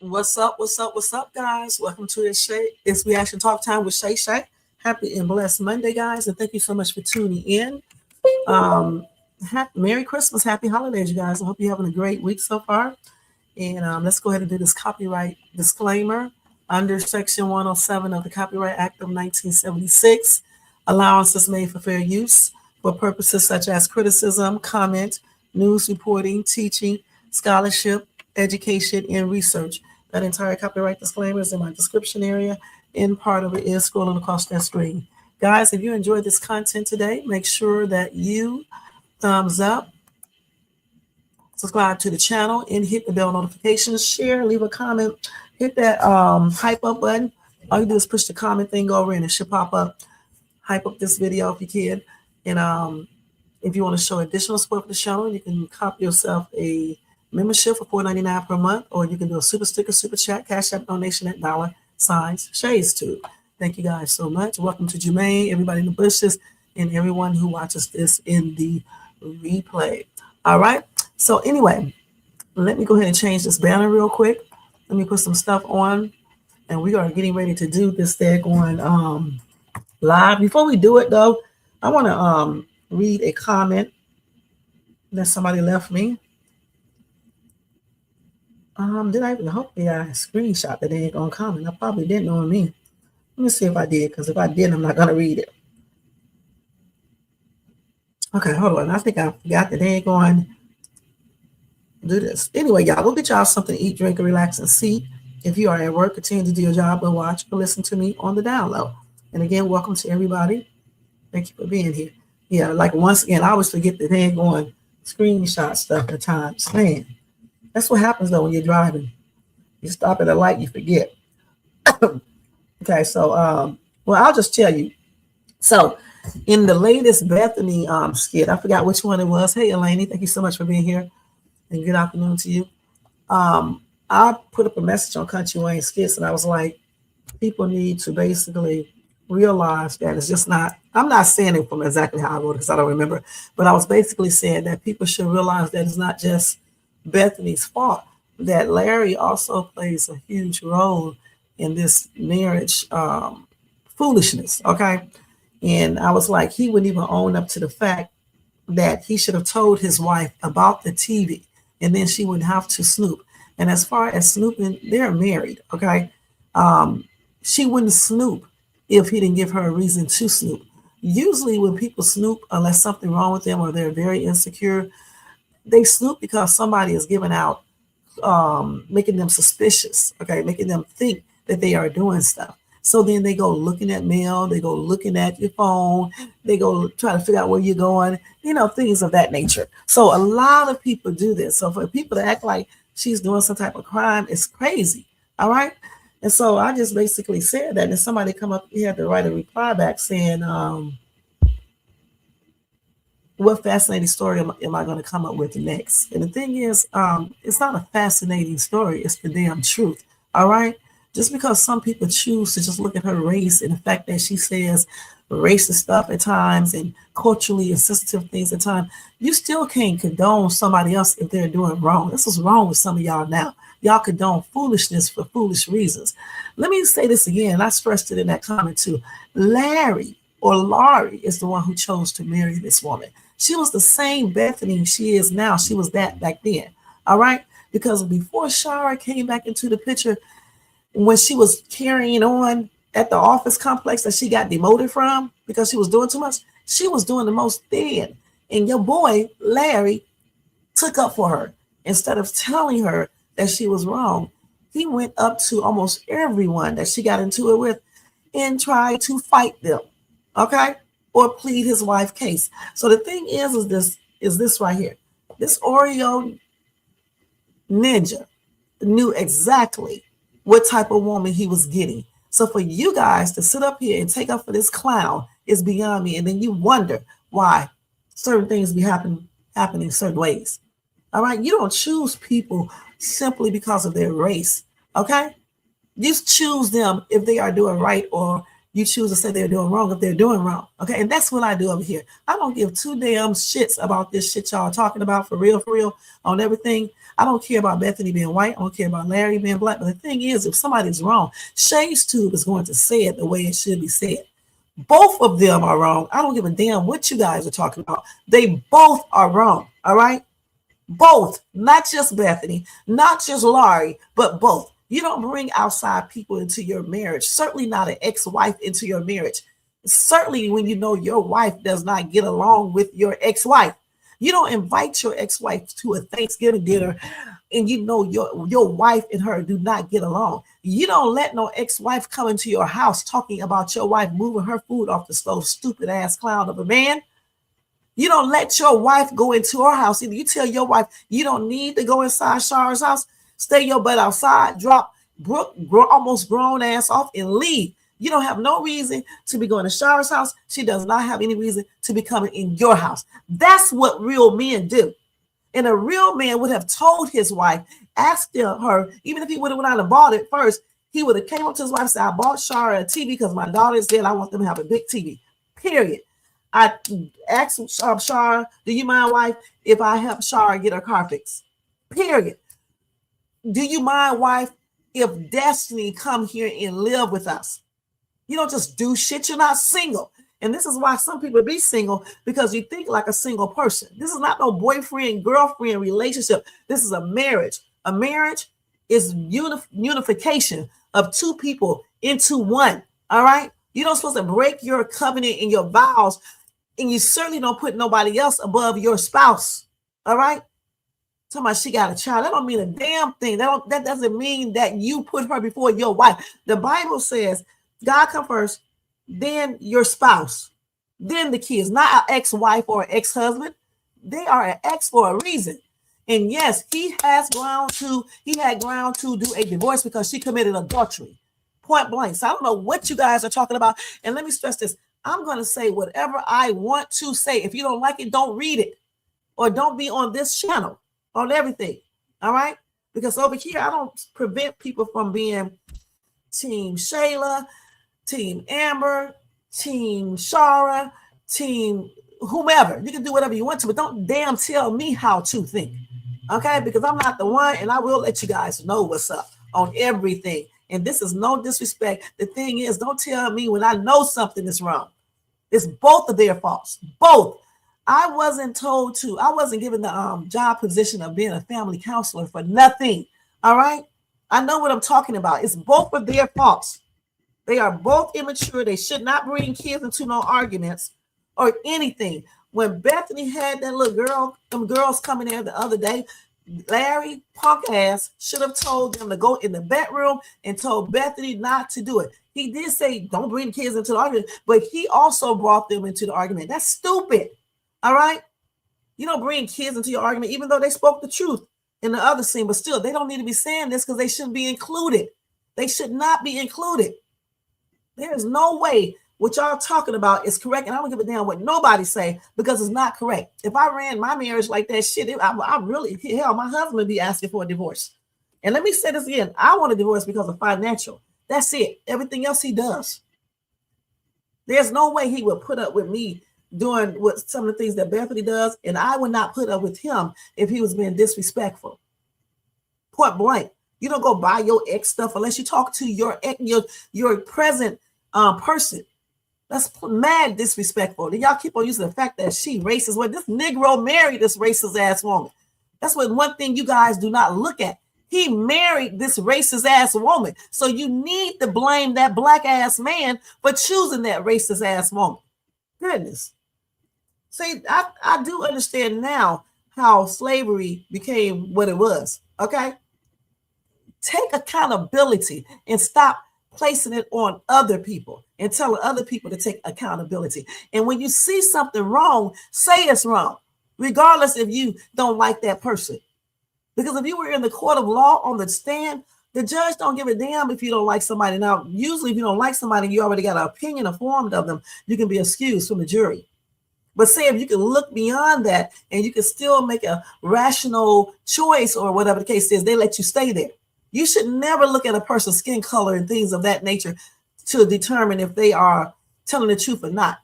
What's up? What's up? What's up, guys? Welcome to this Reaction Talk Time with Shay. Happy and blessed Monday, guys, and thank you so much for tuning in. Merry Christmas, Happy Holidays, you guys. I hope you're having a great week so far. And let's go ahead and do this copyright disclaimer under Section 107 of the Copyright Act of 1976. Allowance is made for fair use for purposes such as criticism, comment, news reporting, teaching, scholarship, education, and research. That entire copyright disclaimer is in my description area, and part of it is scrolling across that screen. Guys, if you enjoyed this content today, make sure that you thumbs up, subscribe to the channel, and hit the bell notifications, share, leave a comment, hit that hype up button. All you do is push the comment thing over and it should pop up. Hype up this video if you can. And if you want to show additional support for the channel, you can copy yourself a membership for $4.99 per month, or you can do a super sticker, super chat, cash app donation at $Shay's2. Thank you guys so much. Welcome to Jermaine, everybody in the bushes, and everyone who watches this in the replay. All right. So anyway, let me go ahead and change this banner real quick. Let me put some stuff on, and we are getting ready to do this daggone live. Before we do it, though, I want to read a comment that somebody left me. Did I even hope I screenshot that they ain't gonna comment? I probably didn't know me. Let me see if I did, because if I didn't, I'm not gonna read it. Okay, hold on. I think I forgot that they ain't going to do this. Anyway, y'all, go get y'all something to eat, drink, and relax and see. If you are at work, continue to do your job, or watch or listen to me on the download. And again, welcome to everybody. Thank you for being here. Yeah, like once again, I always forget that they ain't going screenshot stuff at times. Man. That's what happens, though, when you're driving. You stop at a light, you forget. Okay, so, well, I'll just tell you. So, in the latest Bethany skit, I forgot which one it was. Hey, Elaine, thank you so much for being here. And good afternoon to you. I put up a message on kountrywayneskits, and I was like, people need to basically realize that it's just not, I'm not saying it from exactly how I wrote it because I don't remember, but I was basically saying that people should realize that it's not just Bethany's fault, that Larry also plays a huge role in this marriage foolishness. Okay. And I was like, he wouldn't even own up to the fact that he should have told his wife about the TV, and then she wouldn't have to snoop. And as far as snooping, they're married. Okay. She wouldn't snoop if he didn't give her a reason to snoop. Usually when people snoop, unless something wrong with them or they're very insecure, they snoop because somebody is giving out, making them suspicious, okay, making them think that they are doing stuff. So then they go looking at mail, they go looking at your phone, they go try to figure out where you're going, things of that nature. So a lot of people do this. So for people to act like she's doing some type of crime, it's crazy, all right? And so I just basically said that, and somebody come up, he had to write a reply back saying, what fascinating story am I going to come up with next? And the thing is, it's not a fascinating story. It's the damn truth. All right. Just because some people choose to just look at her race and the fact that she says racist stuff at times and culturally insensitive things at times, you still can't condone somebody else if they're doing wrong. This is wrong with some of y'all now. Y'all condone foolishness for foolish reasons. Let me say this again. I stressed it in that comment too. Larry or Laurie is the one who chose to marry this woman. She was the same Bethany she is now. She was that back then. All right. Because before Shara came back into the picture, when she was carrying on at the office complex that she got demoted from because she was doing too much, she was doing the most then. And your boy, Larry, took up for her. Instead of telling her that she was wrong, he went up to almost everyone that she got into it with and tried to fight them. Okay. Or plead his wife's case. So the thing is this right here. This Oreo ninja knew exactly what type of woman he was getting. So for you guys to sit up here and take up for this clown is beyond me. And then you wonder why certain things be happening certain ways. All right. You don't choose people simply because of their race. Okay. You choose them if they are doing right, or you choose to say they're doing wrong if they're doing wrong. Okay. And that's what I do over here. I don't give two damn shits about this shit y'all talking about for real, on everything. I don't care about Bethany being white. I don't care about Larry being black. But the thing is, if somebody's wrong, Shay's Tube is going to say it the way it should be said. Both of them are wrong. I don't give a damn what you guys are talking about. They both are wrong. All right. Both, not just Bethany, not just Laurie, but both. You don't bring outside people into your marriage, certainly not an ex-wife into your marriage. Certainly when you know your wife does not get along with your ex-wife. You don't invite your ex-wife to a Thanksgiving dinner and you know your wife and her do not get along. You don't let no ex-wife come into your house talking about your wife moving her food off the stove, stupid ass clown of a man. You don't let your wife go into her house. Either you tell your wife you don't need to go inside Shara's house. Stay your butt outside, drop Brooke, almost grown ass off and leave. You don't have no reason to be going to Shara's house. She does not have any reason to be coming in your house. That's what real men do. And a real man would have told his wife, asked her, even if he would have went out and bought it first, he would have came up to his wife and said, I bought Shara a TV because my daughter said I want them to have a big TV, period. I asked Shara, do you mind, wife, if I help Shara get her car fixed? Period. Do you mind, wife, if Destiny come here and live with us? You don't just do shit. You're not single. And this is why some people be single, because you think like a single person. This is not no boyfriend, girlfriend relationship. This is a marriage. A marriage is unification of two people into one. All right. You don't supposed to break your covenant and your vows. And you certainly don't put nobody else above your spouse. All right. Talking about she got a child. That don't mean a damn thing. That doesn't mean that you put her before your wife. The Bible says God come first, then your spouse, then the kids, not an ex-wife or an ex-husband. They are an ex for a reason. And yes, he had ground to do a divorce because she committed adultery. Point blank. So I don't know what you guys are talking about. And let me stress this. I'm going to say whatever I want to say. If you don't like it, don't read it. Or don't be on this channel. On everything, all right? Because over here, I don't prevent people from being Team Shayla, Team Amber, Team Shara, Team whomever. You can do whatever you want to, but don't damn tell me how to think, okay? Because I'm not the one, and I will let you guys know what's up on everything. And this is no disrespect. The thing is, don't tell me when I know something is wrong. It's both of their faults, both. I wasn't given the job position of being a family counselor for nothing. All right. I know what I'm talking about. It's both of their faults. They are both immature. They should not bring kids into no arguments or anything. When Bethany had that little girl, them girls coming in the other day, Larry, punk ass, should have told them to go in the bedroom and told Bethany not to do it. He did say, don't bring kids into the argument, but he also brought them into the argument. That's stupid. All right. You don't bring kids into your argument, even though they spoke the truth in the other scene, but still, they don't need to be saying this because they shouldn't be included. They should not be included. There is no way what y'all talking about is correct. And I don't give a damn what nobody say because it's not correct. If I ran my marriage like that shit, I really, hell, my husband would be asking for a divorce. And let me say this again. I want a divorce because of financial. That's it. Everything else he does. There's no way he would put up with me doing what some of the things that Bethany does, and I would not put up with him if he was being disrespectful. Point blank. You don't go buy your ex stuff unless you talk to your present person. That's mad disrespectful. And y'all keep on using the fact that she racist. Well, this Negro married this racist ass woman. That's what one thing you guys do not look at. He married this racist ass woman. So you need to blame that black ass man for choosing that racist ass woman. Goodness. See, I do understand now how slavery became what it was. Okay. Take accountability and stop placing it on other people and telling other people to take accountability. And when you see something wrong, say it's wrong. regardless if you don't like that person. Because if you were in the court of law on the stand, the judge don't give a damn if you don't like somebody. Now, usually if you don't like somebody, you already got an opinion formed of them, you can be excused from the jury. But say if you can look beyond that and you can still make a rational choice or whatever the case is, they let you stay there. You should never look at a person's skin color and things of that nature to determine if they are telling the truth or not.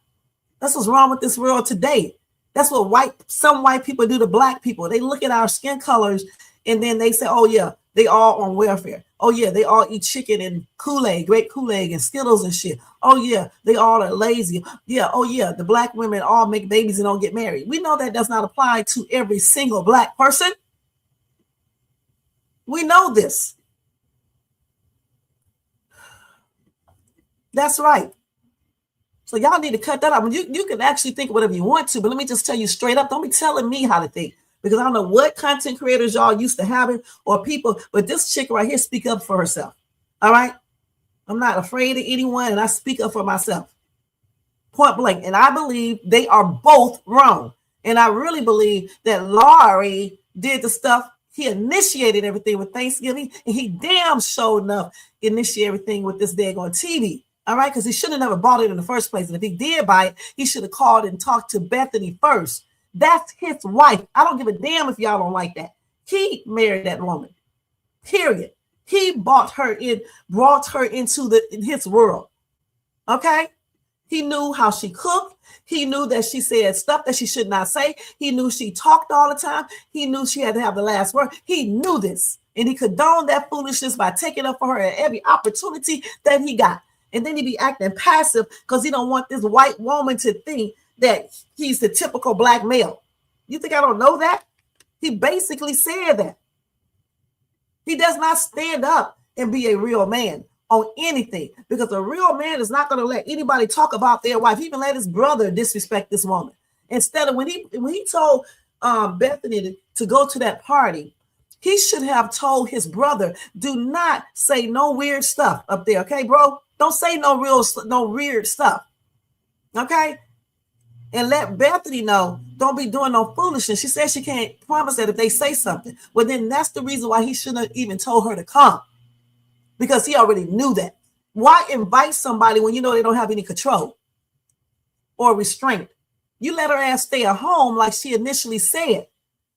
That's what's wrong with this world today. That's what some white people do to black people. They look at our skin colors and then they say, oh yeah, they all on welfare. Oh yeah, they all eat chicken and Kool-Aid, grape Kool-Aid and Skittles and shit. Oh yeah, they all are lazy. Yeah, oh yeah, the black women all make babies and don't get married. We know that does not apply to every single black person. We know this. That's right. So y'all need to cut that out. You can actually think whatever you want to, but let me just tell you straight up, don't be telling me how to think. Because I don't know what content creators y'all used to having or people, but this chick right here speak up for herself. All right? I'm not afraid of anyone, and I speak up for myself. Point blank. And I believe they are both wrong. And I really believe that Laurie did the stuff. He initiated everything with Thanksgiving, and he damn sure enough initiated everything with this daggone TV. All right? Because he should have never bought it in the first place. And if he did buy it, he should have called and talked to Bethany first. That's his wife. I don't give a damn if y'all don't like that. He married that woman. Period. He brought her into his world. Okay? He knew how she cooked. He knew that she said stuff that she should not say. He knew she talked all the time. He knew she had to have the last word. He knew this. And he condoned that foolishness by taking up for her at every opportunity that he got. And then he be acting passive because he don't want this white woman to think that he's the typical black male. You think I don't know that? He basically said that. He does not stand up and be a real man on anything, because a real man is not going to let anybody talk about their wife. He even let his brother disrespect this woman. Instead of when he told Bethany to go to that party, he should have told his brother, do not say no weird stuff up there. Okay, bro? Don't say no weird stuff. Okay? And let Bethany know, don't be doing no foolishness. She says she can't promise that if they say something. Well, then that's the reason why he shouldn't have even told her to come, because he already knew that. Why invite somebody when you know they don't have any control or restraint? You let her ass stay at home like she initially said.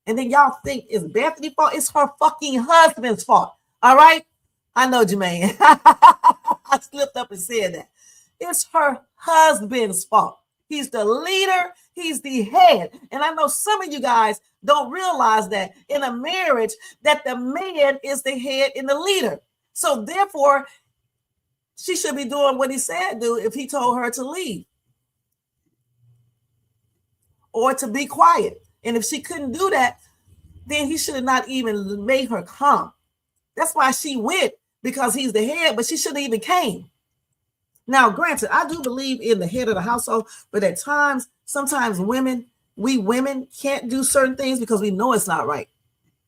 And then y'all think it's Bethany's fault. It's her fucking husband's fault. All right? I know, Jermaine. I slipped up and said that. It's her husband's fault. He's the leader. He's the head. And I know some of you guys don't realize that in a marriage that the man is the head and the leader. So therefore, she should be doing what he said do if he told her to leave or to be quiet. And if she couldn't do that, then he should have not even made her come. That's why she went, because he's the head, but she shouldn't even came. Now, granted, I do believe in the head of the household, but at times, sometimes we women can't do certain things because we know it's not right.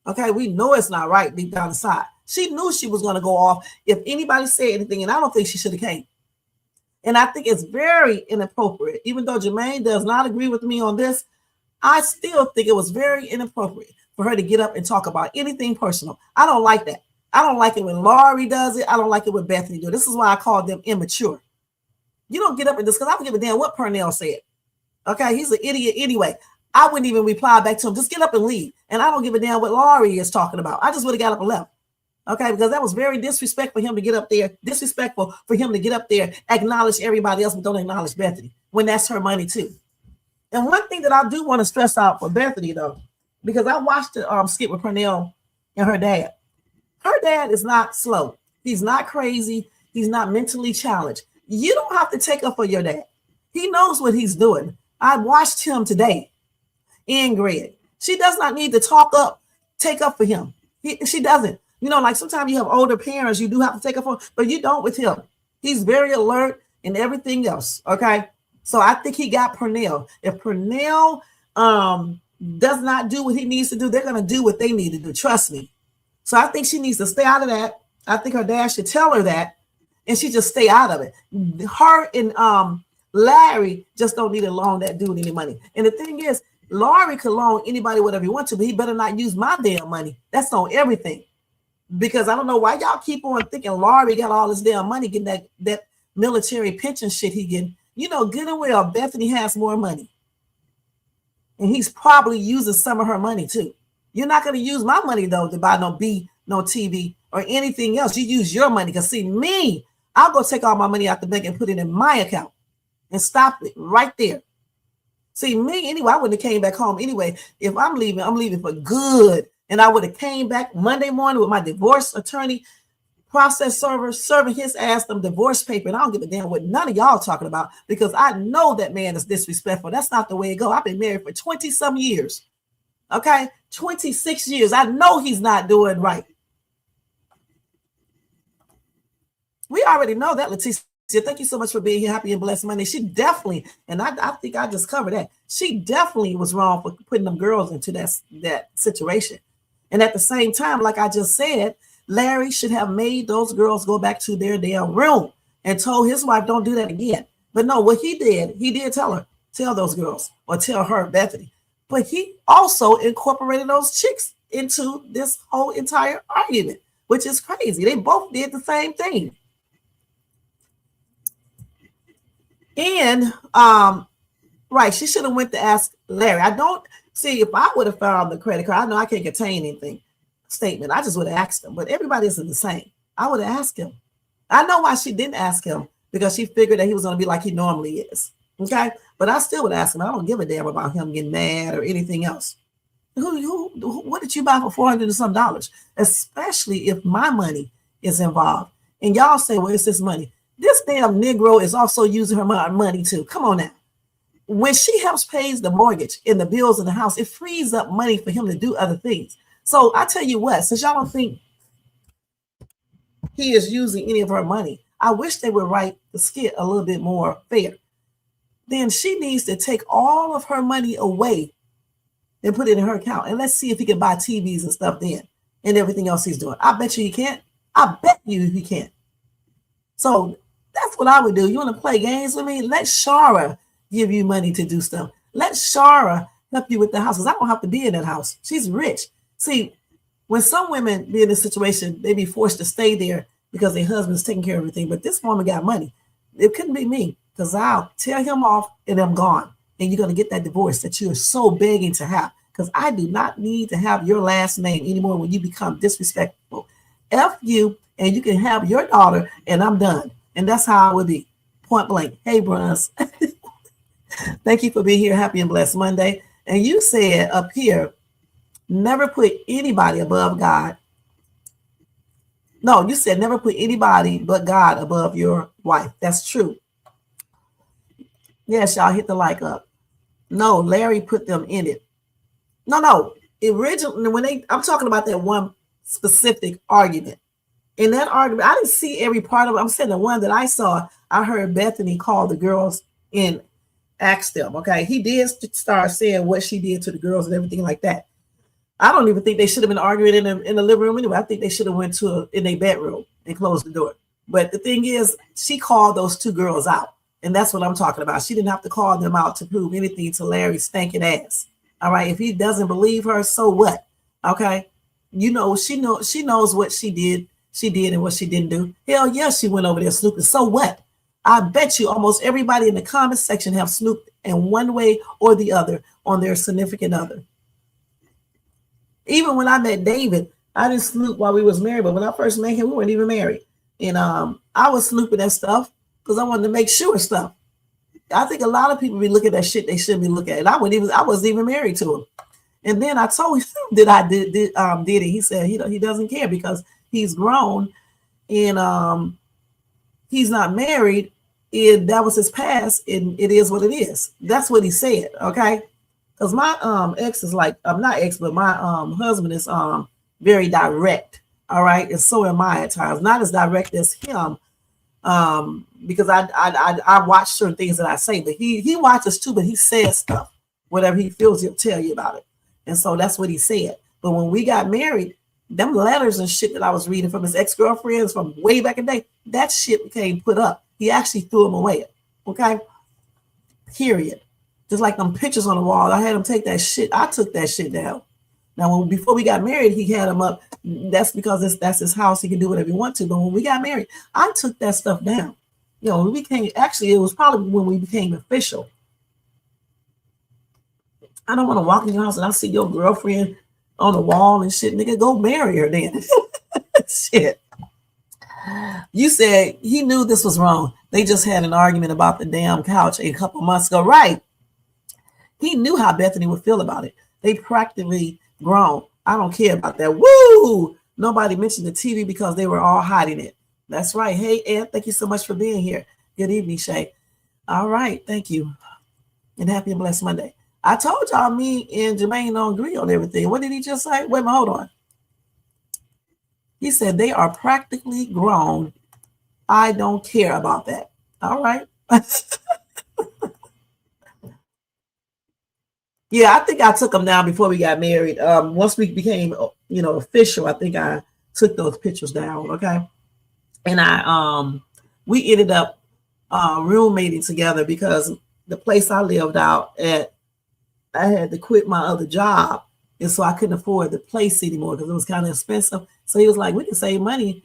Okay, we know it's not right deep down inside. She knew she was going to go off if anybody said anything, and I don't think she should have came. And I think it's very inappropriate. Even though Jermaine does not agree with me on this, I still think it was very inappropriate for her to get up and talk about anything personal. I don't like that. I don't like it when Laurie does it. I don't like it when Bethany does it. This is why I call them immature. You don't get up and discuss. I don't give a damn what Pernell said. Okay, he's an idiot anyway. I wouldn't even reply back to him. Just get up and leave. And I don't give a damn what Laurie is talking about. I just would have got up and left. Okay, because that was very disrespectful for him to get up there. Disrespectful for him to get up there, acknowledge everybody else, but don't acknowledge Bethany when that's her money too. And one thing that I do want to stress out for Bethany though, because I watched the skit with Pernell and her dad. Her dad is not slow. He's not crazy. He's not mentally challenged. You don't have to take up for your dad. He knows what he's doing. I watched him today. And Greg. She does not need to take up for him. She doesn't. You know, like sometimes you have older parents, you do have to take up for, but you don't with him. He's very alert and everything else. Okay. So I think he got Pernell. If Pernell does not do what he needs to do, they're going to do what they need to do. Trust me. So I think she needs to stay out of that. I think her dad should tell her that, and she just stay out of it. Her and Larry just don't need to loan that dude any money. And the thing is, Laurie could loan anybody whatever he wants to, but he better not use my damn money. That's on everything. Because I don't know why y'all keep on thinking Laurie got all this damn money getting that military pension shit he getting. You know good and well Bethany has more money. And he's probably using some of her money too. You're not going to use my money though to buy no TV or anything else. You use your money. Because see me, I'll go take all my money out the bank and put it in my account and stop it right there. See me anyway, I wouldn't have came back home anyway. If I'm leaving for good. And I would have came back Monday morning with my divorce attorney, process server, serving his ass them divorce paper. And I don't give a damn what none of y'all talking about because I know that man is disrespectful. That's not the way it go. I've been married for 20 some years. Okay. 26 years. I know he's not doing right. We already know that, Leticia. Thank you so much for being here. Happy and blessed Monday. She definitely, and I think I just covered that. She definitely was wrong for putting them girls into that situation. And at the same time, like I just said, Larry should have made those girls go back to their damn room and told his wife, don't do that again. But no, what he did tell those girls or tell her, Bethany. But he also incorporated those chicks into this whole entire argument, which is crazy. They both did the same thing. And, right, she should have went to ask Larry. I don't see if I would have found the credit card. I know I can't contain anything statement. I just would have asked him, but everybody isn't the same. I would have asked him. I know why she didn't ask him because she figured that he was going to be like he normally is. Okay. But I still would ask him. I don't give a damn about him getting mad or anything else. What did you buy for $400 and some dollars? Especially if my money is involved. And y'all say, well, it's this money. This damn Negro is also using her money too. Come on now. When she helps pays the mortgage and the bills in the house, it frees up money for him to do other things. So I tell you what, since y'all don't think he is using any of her money, I wish they would write the skit a little bit more fair. Then she needs to take all of her money away and put it in her account. And let's see if he can buy TVs and stuff then and everything else he's doing. I bet you he can't. I bet you he can't. So that's what I would do. You want to play games with me? Let Shara give you money to do stuff. Let Shara help you with the house because I don't have to be in that house. She's rich. See, when some women be in this situation, they be forced to stay there because their husband's taking care of everything. But this woman got money. It couldn't be me because I'll tear him off and I'm gone. And you're going to get that divorce that you're so begging to have because I do not need to have your last name anymore when you become disrespectful. F you, and you can have your daughter and I'm done. And that's how I would be. Point blank. Hey, Bruns. Thank you for being here. Happy and blessed Monday. And you said up here, never put anybody above God. No, you said never put anybody but God above your wife. That's true. Yes, y'all hit the like up. No, Larry put them in it. No. Originally, I'm talking about that one specific argument. In that argument, I didn't see every part of it. I'm saying the one that I saw, I heard Bethany call the girls and ask them. Okay, he did start saying what she did to the girls and everything like that. I don't even think they should have been arguing in the living room anyway. I think they should have went in their bedroom and closed the door. But the thing is, she called those two girls out. And that's what I'm talking about. She didn't have to call them out to prove anything to Larry's stinking ass. All right. If he doesn't believe her, so what? Okay. You know, she knows what she did and what she didn't do. Hell yeah, she went over there snooping. So what? I bet you almost everybody in the comment section have snooped in one way or the other on their significant other. Even when I met David, I didn't snoop while we was married, but when I first met him, we weren't even married. And I was snooping at stuff because I wanted to make sure stuff. I think a lot of people be looking at shit they shouldn't be looking at. And I wasn't even married to him. And then I told him that I did it. He said he doesn't care because he's grown and he's not married. And that was his past, and it is what it is. That's what he said. Okay. Because my ex is like, I'm not ex, but my husband is very direct. All right. And so am I at times. Not as direct as him. Because I watch certain things that I say, but he watches too, but he says stuff. Whatever he feels, he'll tell you about it. And so that's what he said. But when we got married, them letters and shit that I was reading from his ex-girlfriends from way back in the day, that shit became put up. He actually threw them away. Okay. Period. Just like them pictures on the wall. I had him take that shit. I took that shit down. Now, before we got married, he had them up. That's because that's his house. He can do whatever he wants to. But when we got married, I took that stuff down. You know, we became, actually, it was probably when we became official. I don't want to walk in your house and I see your girlfriend on the wall and shit. Nigga, go marry her then. Shit. You said he knew this was wrong. They just had an argument about the damn couch a couple months ago. Right. He knew how Bethany would feel about it. They practically grown. I don't care about that. Woo! Nobody mentioned the TV because they were all hiding it. That's right. Hey, Ed, thank you so much for being here. Good evening, Shay. All right. Thank you. And happy and blessed Monday. I told y'all me and Jermaine don't agree on everything. What did he just say? Wait a minute, hold on. He said they are practically grown. I don't care about that. All right. Yeah, I think I took them down before we got married. Once we became, official, I think I took those pictures down. Okay. And we ended up roommating together because the place I lived out at, I had to quit my other job. And so I couldn't afford the place anymore because it was kind of expensive. So he was like, we can save money.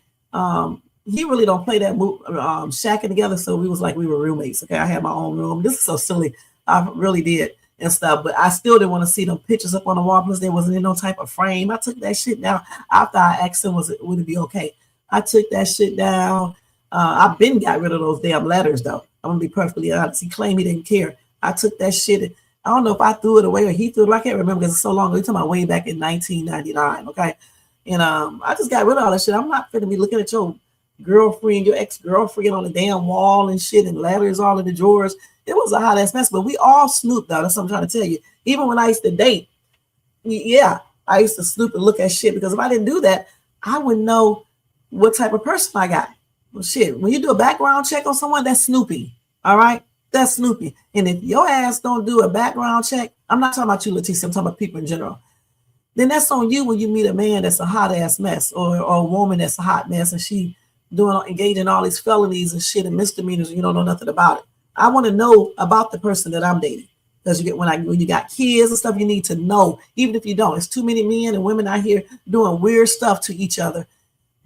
He really don't play that shacking together. So we was like, we were roommates. Okay. I had my own room. This is so silly. I really did and stuff, but I still didn't want to see them pictures up on the wall because there wasn't in no type of frame. I took that shit down after I asked him, would it be okay? I took that shit down. I've been got rid of those damn letters though. I'm gonna be perfectly honest. He claimed he didn't care. I took that shit. I don't know if I threw it away or he threw it. I can't remember because it's so long ago. We're talking about way back in 1999. Okay. And I just got rid of all that shit. I'm not gonna be looking at your girlfriend, your ex-girlfriend on the damn wall and shit and letters all in the drawers. It was a hot ass mess, but we all snooped though. That's what I'm trying to tell you. Even when I used to date, yeah, I used to snoop and look at shit because if I didn't do that, I wouldn't know what type of person I got. Well, shit, when you do a background check on someone, that's snoopy. All right. That's snoopy. And if your ass don't do a background check, I'm not talking about you, Leticia, I'm talking about people in general. Then that's on you when you meet a man that's a hot ass mess or a woman that's a hot mess and she engaging in all these felonies and shit and misdemeanors and you don't know nothing about it. I want to know about the person that I'm dating. Because you get when you got kids and stuff, you need to know, even if you don't. It's too many men and women out here doing weird stuff to each other,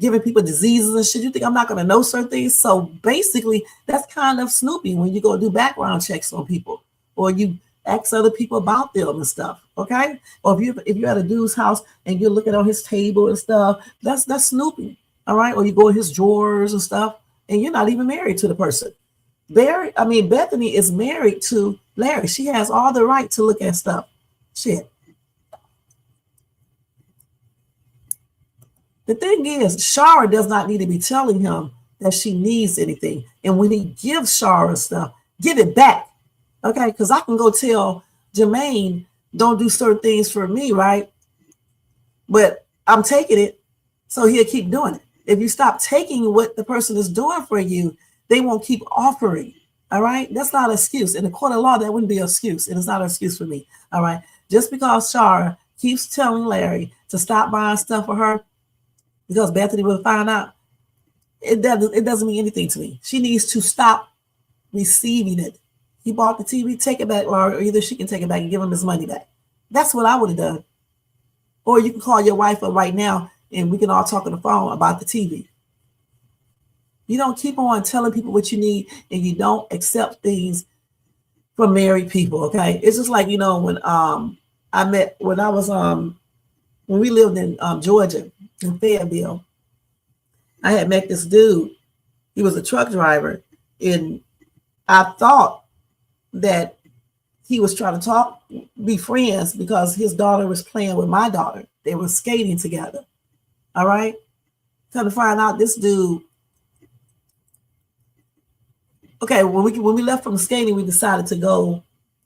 giving people diseases and shit. You think I'm not going to know certain things? So basically, that's kind of snoopy when you go do background checks on people or you ask other people about them and stuff. Okay. Or if you're at a dude's house and you're looking on his table and stuff, that's snoopy. All right. Or you go in his drawers and stuff and you're not even married to the person. Bethany is married to Larry. She has all the right to look at stuff. Shit. The thing is, Shara does not need to be telling him that she needs anything. And when he gives Shara stuff, give it back. Okay? Because I can go tell Jermaine, don't do certain things for me, right? But I'm taking it, so he'll keep doing it. If you stop taking what the person is doing for you, they won't keep offering. All right? That's not an excuse. In the court of law, that wouldn't be an excuse. It is not an excuse for me. All right? Just because Shara keeps telling Larry to stop buying stuff for her, because Bethany will find out, it doesn't mean anything to me. She needs to stop receiving it. He bought the TV, take it back, Laura, or either she can take it back and give him his money back. That's what I would have done. Or you can call your wife up right now and we can all talk on the phone about the TV. You don't keep on telling people what you need and you don't accept things from married people, okay? It's just like, when when we lived in Georgia, in Fayetteville, I had met this dude. He was a truck driver, and I thought that he was trying to be friends because his daughter was playing with my daughter. They were skating together. All right. Come to find out, this dude. Okay, when we left from skating, we decided to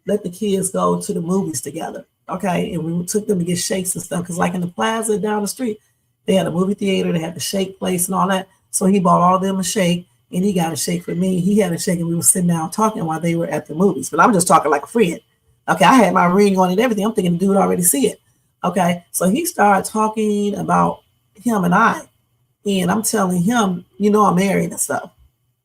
let the kids go to the movies together. Okay, and we took them to get shakes and stuff because, like in the plaza down the street, they had a movie theater, they had the shake place and all that. So he bought all of them a shake, and he got a shake for me. He had a shake, and we were sitting down talking while they were at the movies. But I'm just talking like a friend. Okay, I had my ring on and everything. I'm thinking the dude already see it. Okay, so he started talking about him and I, and I'm telling him, I'm married and stuff.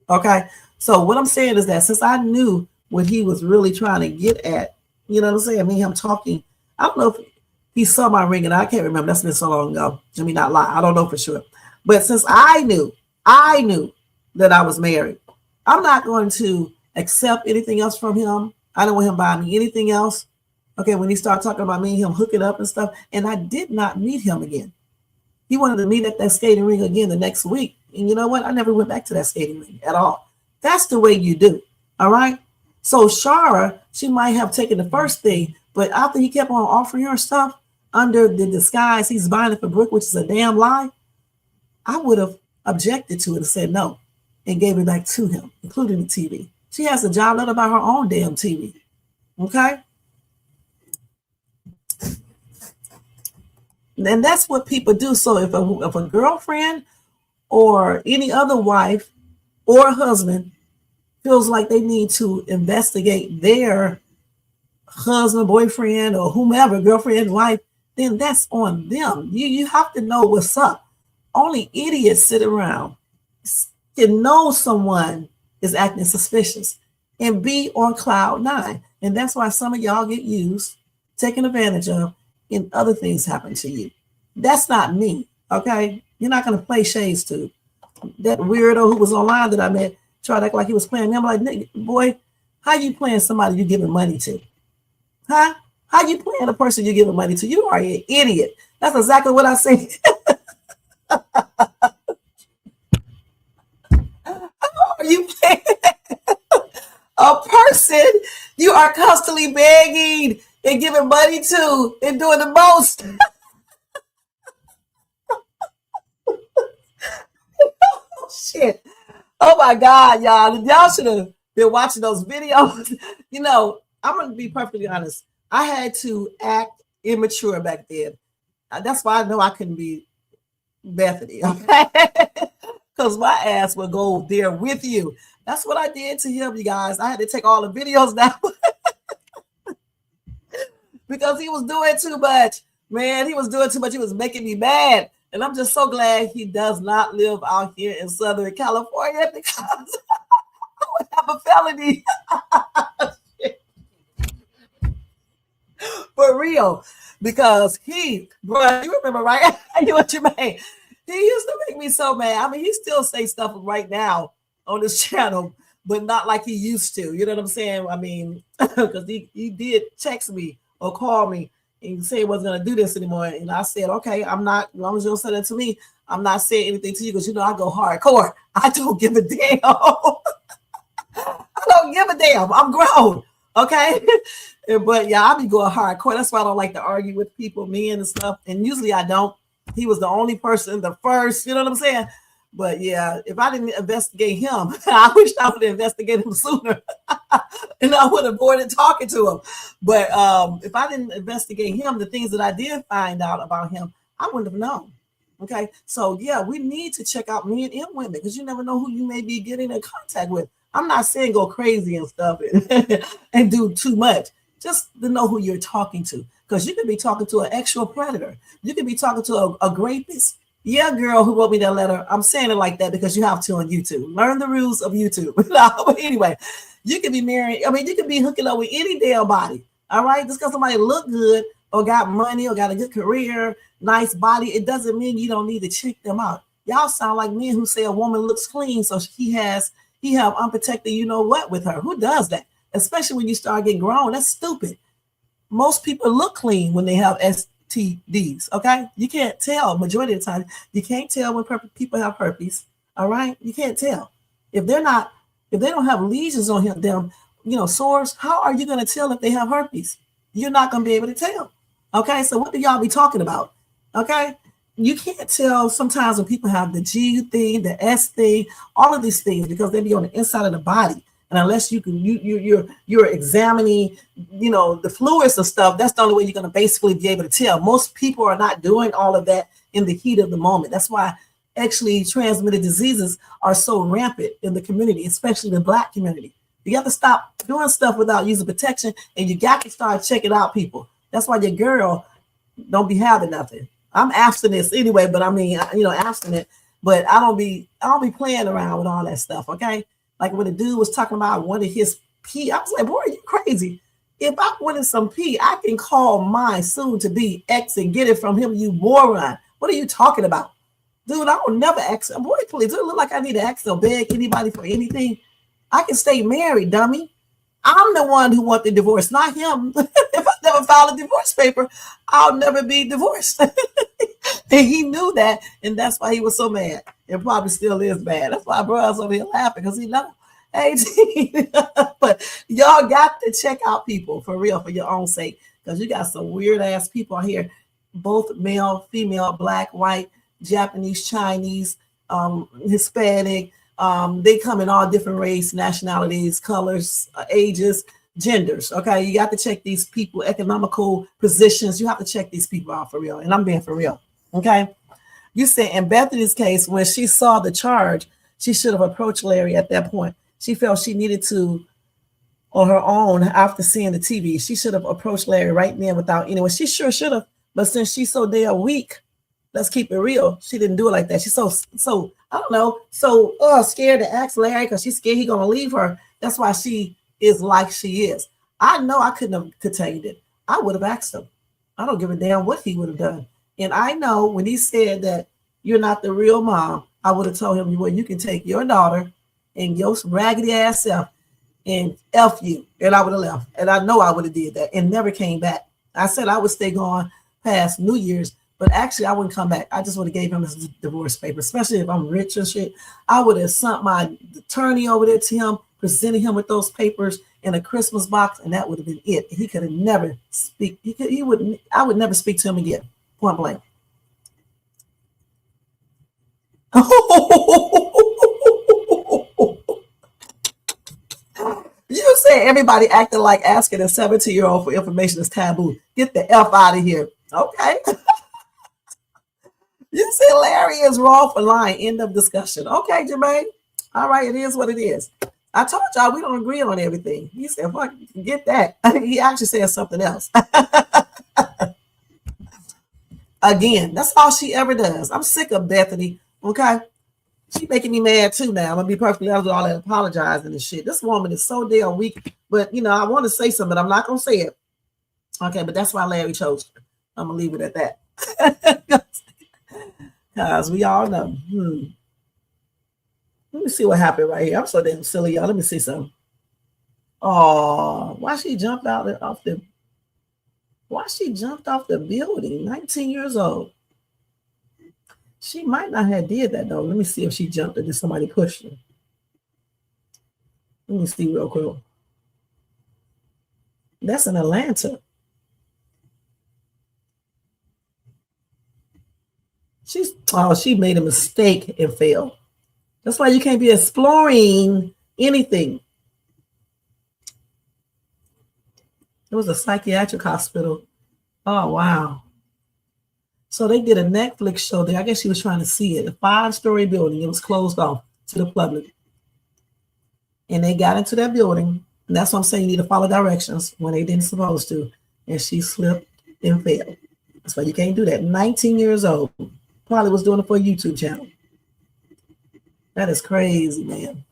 Okay, so what I'm saying is that since I knew what he was really trying to get at You know what I'm saying? Me and him talking. I don't know if he saw my ring, and I can't remember. That's been so long ago. Let me not lie. I don't know for sure. But since I knew that I was married, I'm not going to accept anything else from him. I don't want him buying me anything else. Okay, when he started talking about me and him hooking up and stuff, and I did not meet him again. He wanted to meet at that skating ring again the next week. And you know what? I never went back to that skating ring at all. That's the way you do. All right. So Shara, she might have taken the first thing, but after he kept on offering her stuff under the disguise he's buying it for Brooke, which is a damn lie, I would have objected to it and said no and gave it back to him, including the TV. She has a job, let her buy her own damn TV. Okay. And that's what people do. So if a girlfriend or any other wife or husband feels like they need to investigate their husband, boyfriend, or whomever, girlfriend, wife, then that's on them. You have to know what's up. Only idiots sit around can know someone is acting suspicious and be on cloud nine. And that's why some of y'all get used, taken advantage of, and other things happen to you. That's not me, okay? You're not going to play shades to that weirdo who was online that I met, tried to act like he was playing me. I'm like, boy, how you playing somebody you giving money to? Huh? How you playing a person you giving money to? You are an idiot. That's exactly what I say. How are you playing a person you are constantly begging and giving money to and doing the most? Oh, shit. Oh my God, y'all. Y'all should have been watching those videos. You know, I'm going to be perfectly honest. I had to act immature back then. That's why I know I couldn't be Bethany. Okay? Because my ass would go there with you. That's what I did to him, you guys. I had to take all the videos down because he was doing too much. Man, he was doing too much. He was making me mad. And I'm just so glad he does not live out here in Southern California because I would have a felony. For real. Because bro, you remember, right? What you mean? He used to make me so mad. I mean, he still say stuff right now on this channel, but not like he used to. You know what I'm saying? I mean, because he did text me or call me and say he wasn't going to do this anymore. And I said, okay, I'm not, as long as you don't say that to me, I'm not saying anything to you because, you know, I go hardcore. I don't give a damn. I don't give a damn. I'm grown. Okay. But yeah, I be going hardcore. That's why I don't like to argue with people, men and stuff. And usually I don't. He was the only person, the first, you know what I'm saying? But yeah, if I didn't investigate him, I wish I would have investigated him sooner. And I would have avoided talking to him. But if I didn't investigate him, the things that I did find out about him, I wouldn't have known. Okay. So yeah, we need to check out men and women because you never know who you may be getting in contact with. I'm not saying go crazy and stuff and do too much. Just to know who you're talking to. Because you could be talking to an actual predator. You could be talking to a rapist. Yeah, girl who wrote me that letter. I'm saying it like that because you have to on YouTube. Learn the rules of YouTube. But anyway, you could be married. I mean, you could be hooking up with any damn body. All right? Just because somebody look good or got money or got a good career, nice body, it doesn't mean you don't need to check them out. Y'all sound like men who say a woman looks clean, so he have unprotected you know what with her. Who does that? Especially when you start getting grown. That's stupid. Most people look clean when they have STDs, okay? You can't tell majority of the time. You can't tell when people have herpes, all right? You can't tell. If they don't have lesions on them, you know, sores, how are you going to tell if they have herpes? You're not going to be able to tell, okay? So what do y'all be talking about, okay? You can't tell sometimes when people have the G thing, the S thing, all of these things because they be on the inside of the body. And unless you're examining, you know, the fluids and stuff, that's the only way you're going to basically be able to tell. Most people are not doing all of that in the heat of the moment. That's why actually transmitted diseases are so rampant in the community, especially the Black community. You got to stop doing stuff without using protection, and you got to start checking out people. That's why your girl don't be having nothing. I'm abstinent anyway, but I mean, you know, abstinent, but I don't be playing around with all that stuff, okay? Like when the dude was talking about one of his pee, I was like, boy, are you crazy? If I wanted some pee, I can call my soon-to-be ex and get it from him, you moron. What are you talking about? Dude, I will never ask. Boy, please, it look like I need to ask or beg anybody for anything. I can stay married, dummy. I'm the one who want the divorce, not him. If I never file a divorce paper, I'll never be divorced. And he knew that, and that's why he was so mad. And probably still is mad. That's why bro's over here laughing, because he knows. Hey, but y'all got to check out people for real, for your own sake, because you got some weird ass people out here, both male, female, black, white, Japanese, Chinese, Hispanic. They come in all different race, nationalities, colors, ages, genders. Okay, you got to check these people, economical positions. You have to check these people out for real, and I'm being for real. Okay, you said in Bethany's case, when she saw the charge, she should have approached Larry at that point. She felt she needed to, on her own, after seeing the TV, she should have approached Larry right then without anyone. She sure should have, but since she's so damn weak, let's keep it real, she didn't do it like that. She's so I don't know, so scared to ask Larry because she's scared he's gonna leave her. That's why she is like she is. I know I couldn't have contained it. I would have asked him. I don't give a damn what he would have done. And I know when he said that you're not the real mom, I would have told him, well, you can take your daughter and your raggedy ass self and F you. And I would have left. And I know I would have did that and never came back. I said I would stay gone past New Year's, but actually I wouldn't come back. I just would have gave him his divorce paper, especially if I'm rich and shit. I would have sent my attorney over there to him, presented him with those papers in a Christmas box, and that would have been it. He could have never speak. I would never speak to him again. Point blank. You said everybody acting like asking a 17-year-old for information is taboo. Get the F out of here. Okay. You said Larry is wrong for lying. End of discussion. Okay, Jermaine. All right, it is what it is. I told y'all we don't agree on everything. He said, fuck, get that. He actually said something else. Again, that's all she ever does. I'm sick of Bethany. Okay. She making me mad too now. I'm gonna be perfectly honest with all that apologizing and shit. This woman is so damn weak. But I want to say something, but I'm not gonna say it. Okay, but that's why Larry chose her. I'm gonna leave it at that. Because we all know. Let me see what happened right here. I'm so damn silly, y'all. Let me see something. Oh, why she jumped off the building? 19 years old. She might not have did that though. Let me see if she jumped or did somebody push her. Let me see real quick. That's in Atlanta. She made a mistake and failed. That's why you can't be exploring anything. It was a psychiatric hospital. Oh, wow. So they did a Netflix show there. I guess she was trying to see it. A 5-story building. It was closed off to the public. And they got into that building. And that's what I'm saying. You need to follow directions when they didn't supposed to. And she slipped and fell. That's why you can't do that. 19 years old. Probably was doing it for a YouTube channel. That is crazy, man.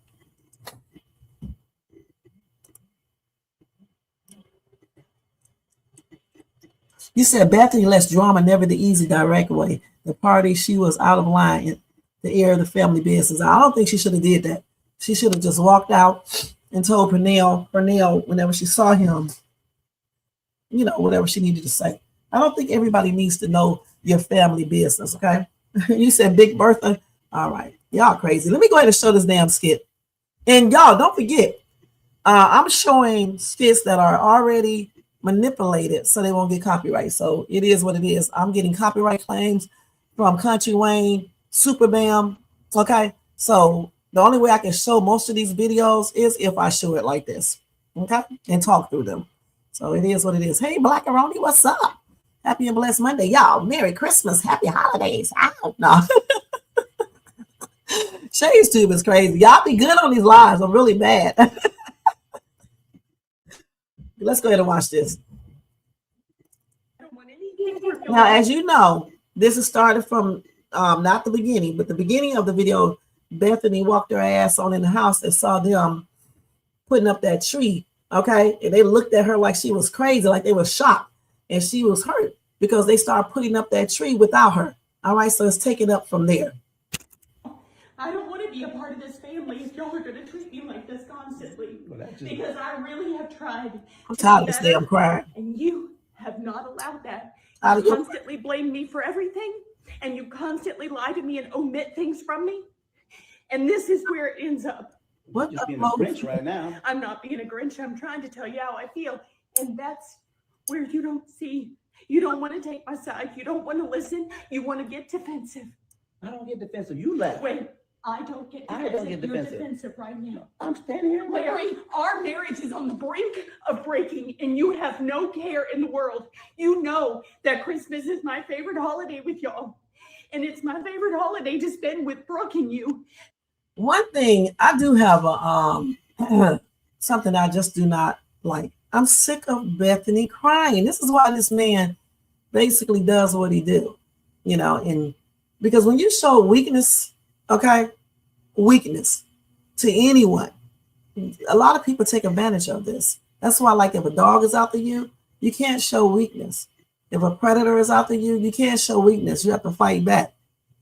You said Bethany less drama, never the easy, direct way. The party, she was out of line in the air of the family business. I don't think she should have did that. She should have just walked out and told Pernell whenever she saw him, whatever she needed to say. I don't think everybody needs to know your family business, okay? You said Big Bertha. All right. Y'all crazy. Let me go ahead and show this damn skit. And y'all, don't forget, I'm showing skits that are already manipulated so they won't get copyright. So it is what it is. I'm getting copyright claims from Country Wayne, Super Bam. Okay. So the only way I can show most of these videos is if I show it like this. Okay. And talk through them. So it is what it is. Hey, Black Aroni, what's up? Happy and blessed Monday. Y'all, Merry Christmas. Happy holidays. I don't know. Shay's Tube is crazy. Y'all be good on these lives. I'm really mad. Let's go ahead and watch this. Now, as you know, this is started from not the beginning, but the beginning of the video. Bethany walked her ass on in the house and saw them putting up that tree Okay. And they looked at her like she was crazy, like they were shocked. And she was hurt because they started putting up that tree without her. All right. So it's taken up from there. I don't want to be a part of this family if y'all are going to treat me like this constantly. Because I really have tried. I'm tired of this damn crying. And you have not allowed that. You constantly blame me for everything. And you constantly lie to me and omit things from me. And this is where it ends up. What just being a Grinch right now. I'm not being a Grinch. I'm trying to tell you how I feel. And that's where you don't see. You don't want to take my side. You don't want to listen. You want to get defensive. I don't get defensive. You left. Wait, I don't get defensive. I don't get defensive. You're defensive right now. I'm standing here. Larry, our marriage is on the brink of breaking, and you have no care in the world. You know that Christmas is my favorite holiday with y'all. And it's my favorite holiday to spend with Brooke and you. One thing, I do have a something I just do not like. I'm sick of Bethany crying. This is why this man basically does what he do, you know, and because when you show weakness, okay, weakness to anyone, a lot of people take advantage of this. That's why, like, if a dog is after you, you can't show weakness. If a predator is after you, you can't show weakness. You have to fight back,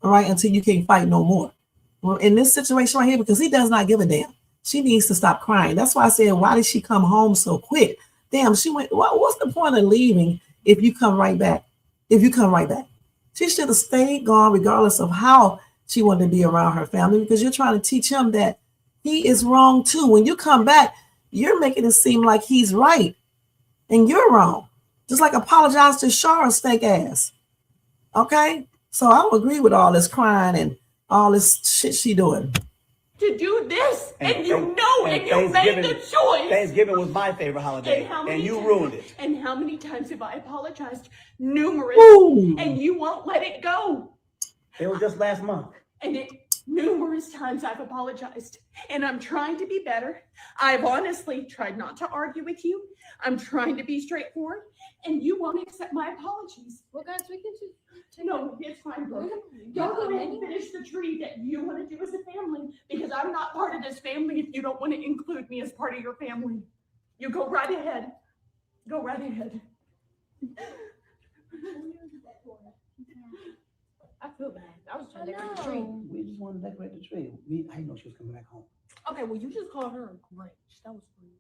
all right, until you can't fight no more. Well, in this situation right here, because he does not give a damn, she needs to stop crying. That's why I said, why did she come home so quick? Damn, she went, what's the point of leaving if you come right back? If you come right back, she should have stayed gone regardless of how she wanted to be around her family, because you're trying to teach him that he is wrong too. When you come back, you're making it seem like he's right and you're wrong. Just like apologize to Shara's fake ass. Okay? So I don't agree with all this crying and all this shit she doing. To do this, and you made the choice. Thanksgiving was my favorite holiday, and you ruined it. And how many times have I apologized? Numerous. Ooh. And you won't let it go. It was just last month. And numerous times I've apologized, and I'm trying to be better. I've honestly tried not to argue with you. I'm trying to be straightforward, and you won't accept my apologies. Well, guys, we can just... No, it's fine, bro. Y'all go ahead and finish the tree that you want to do as a family, because I'm not part of this family if you don't want to include me as part of your family. You go right ahead. Go right ahead. I feel bad. I was trying to decorate the tree. We just wanted to decorate the tree. I didn't know she was coming back home. Okay, well, you just called her a Grinch. That was rude.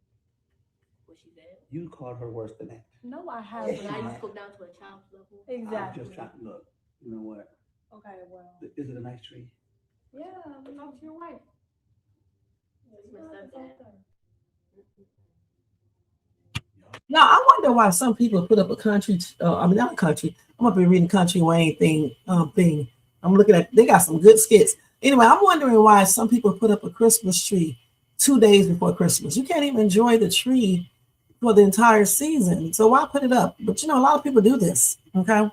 What she said? You called her worse than that. No, I haven't. I used to go down to a child's level. Exactly. I'm just trying to look. You know what? Okay, well. Is it a nice tree? Yeah, talk to your wife. Now, I wonder why some people put up a country, not a country. I'm up here reading Country Wayne thing. I'm looking at, they got some good skits. Anyway, I'm wondering why some people put up a Christmas tree 2 days before Christmas. You can't even enjoy the tree for the entire season. So why put it up? But, you know, a lot of people do this, okay?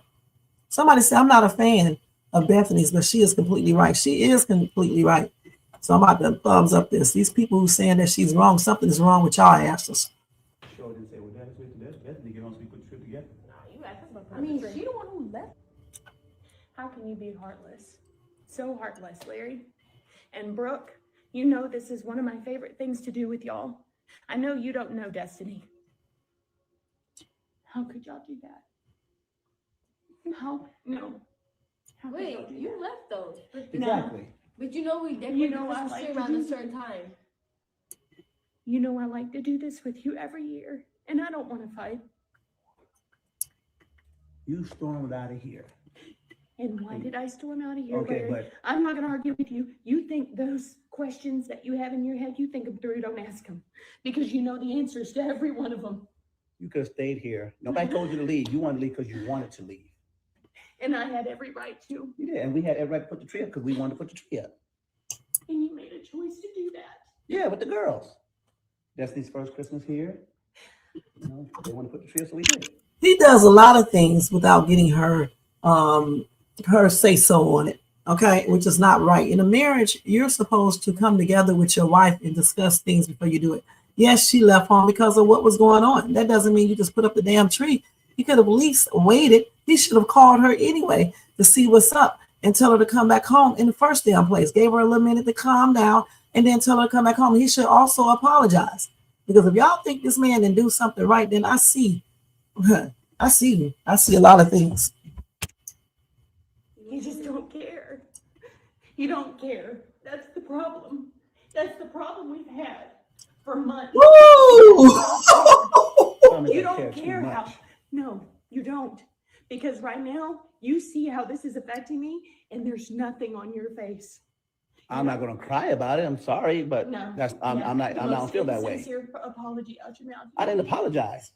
Somebody said, I'm not a fan of Bethany's, but she is completely right. She is completely right. So I'm about to thumbs up this. These people who saying that she's wrong, something is wrong with y'all asses. Sure didn't say, well, Dad's with the Bethany get on so we put the trip together. I mean, she the one who left. How can you be heartless? So heartless, Larry. And Brooke, you know this is one of my favorite things to do with y'all. I know you don't know Destiny. How could y'all do that? How? No. How could Wait, y'all do you that? left though. Exactly. But you know we decorated the Christmas tree around a certain time. You know I like to do this with you every year, and I don't want to fight. You stormed out of here. And why did I storm out of here, Okay, Larry? but I'm not going to argue with you. You think those questions that you have in your head, you think them through, don't ask them. Because you know the answers to every one of them. you could have stayed here. Nobody told you to leave. You wanted to leave because you wanted to leave. And I had every right to. You did, and we had every right to put the tree up because we wanted to put the tree up. And you made a choice to do that. Yeah, with the girls. Destiny's first Christmas here. You know, they want to put the tree up, so we did. He does a lot of things without getting her say so on it, okay, which is not right. In a marriage, you're supposed to come together with your wife and discuss things before you do it. Yes, she left home because of what was going on. That doesn't mean you just put up the damn tree. He could have at least waited. He should have called her anyway to see what's up and tell her to come back home in the first damn place. Gave her a little minute to calm down and then tell her to come back home. He should also apologize. Because if y'all think this man didn't do something right, then I see, I see you. I see a lot of things. You just don't care. You don't care. That's the problem. That's the problem we've had for months. Woo! You don't care how. No, you don't. Because right now, you see how this is affecting me, and there's nothing on your face. I'm not gonna cry about it. I'm sorry, but No. I'm not. I don't feel that way. Sincere apology out your mouth. I didn't apologize.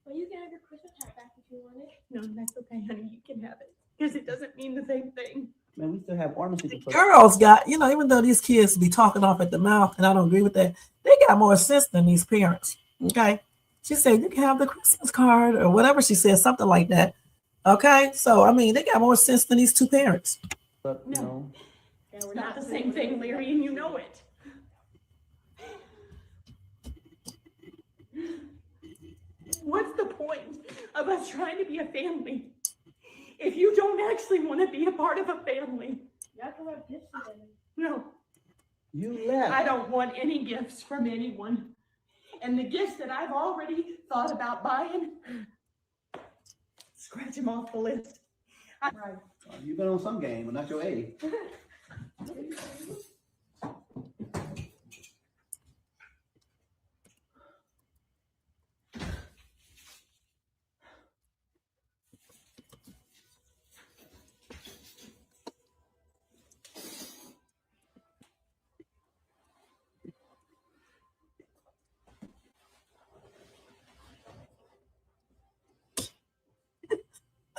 Well, you can have your Christmas hat back if you want it. No, that's okay, honey. You can have it. Because it doesn't mean the same thing. Man, we still have ornaments. Girls got, even though these kids be talking off at the mouth, and I don't agree with that, they got more sense than these parents. Okay. She said, you can have the Christmas card or whatever she said, something like that. Okay. So, I mean, they got more sense than these two parents. But, No. It's not the same thing, Larry, and you know it. What's the point of us trying to be a family if you don't actually want to be a part of a family? Y'all can have gifts together. No, you left. I don't want any gifts from anyone. And the gifts that I've already thought about buying, scratch them off the list. Right. You've been on some game, but not your A.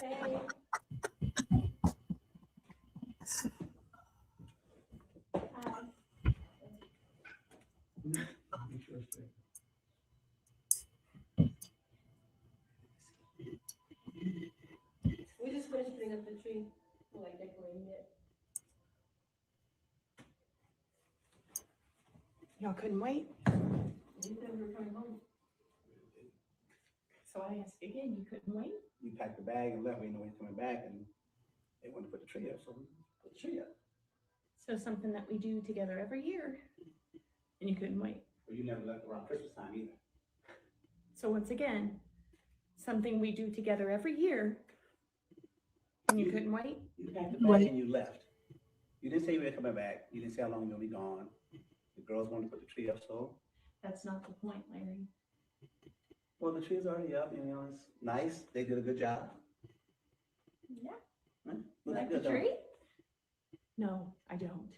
Hey. We just finished putting up the tree. We're like decorating it. Y'all couldn't wait. You said we were coming home. So I asked again, you couldn't wait? You packed the bag and left. We didn't know he was coming back, and they wanted to put the tree up, so we put the tree up. So something that we do together every year, and you couldn't wait. Well, you never left around Christmas time either. So once again, something we do together every year, and you couldn't wait? You packed the bag and you left. You didn't say you were coming back. You didn't say how long you're gonna be gone. The girls wanted to put the tree up, so. That's not the point, Larry. Well, the tree's already up, it's nice. They did a good job. Yeah. Right? You Looks like good, the though. tree? No, I don't.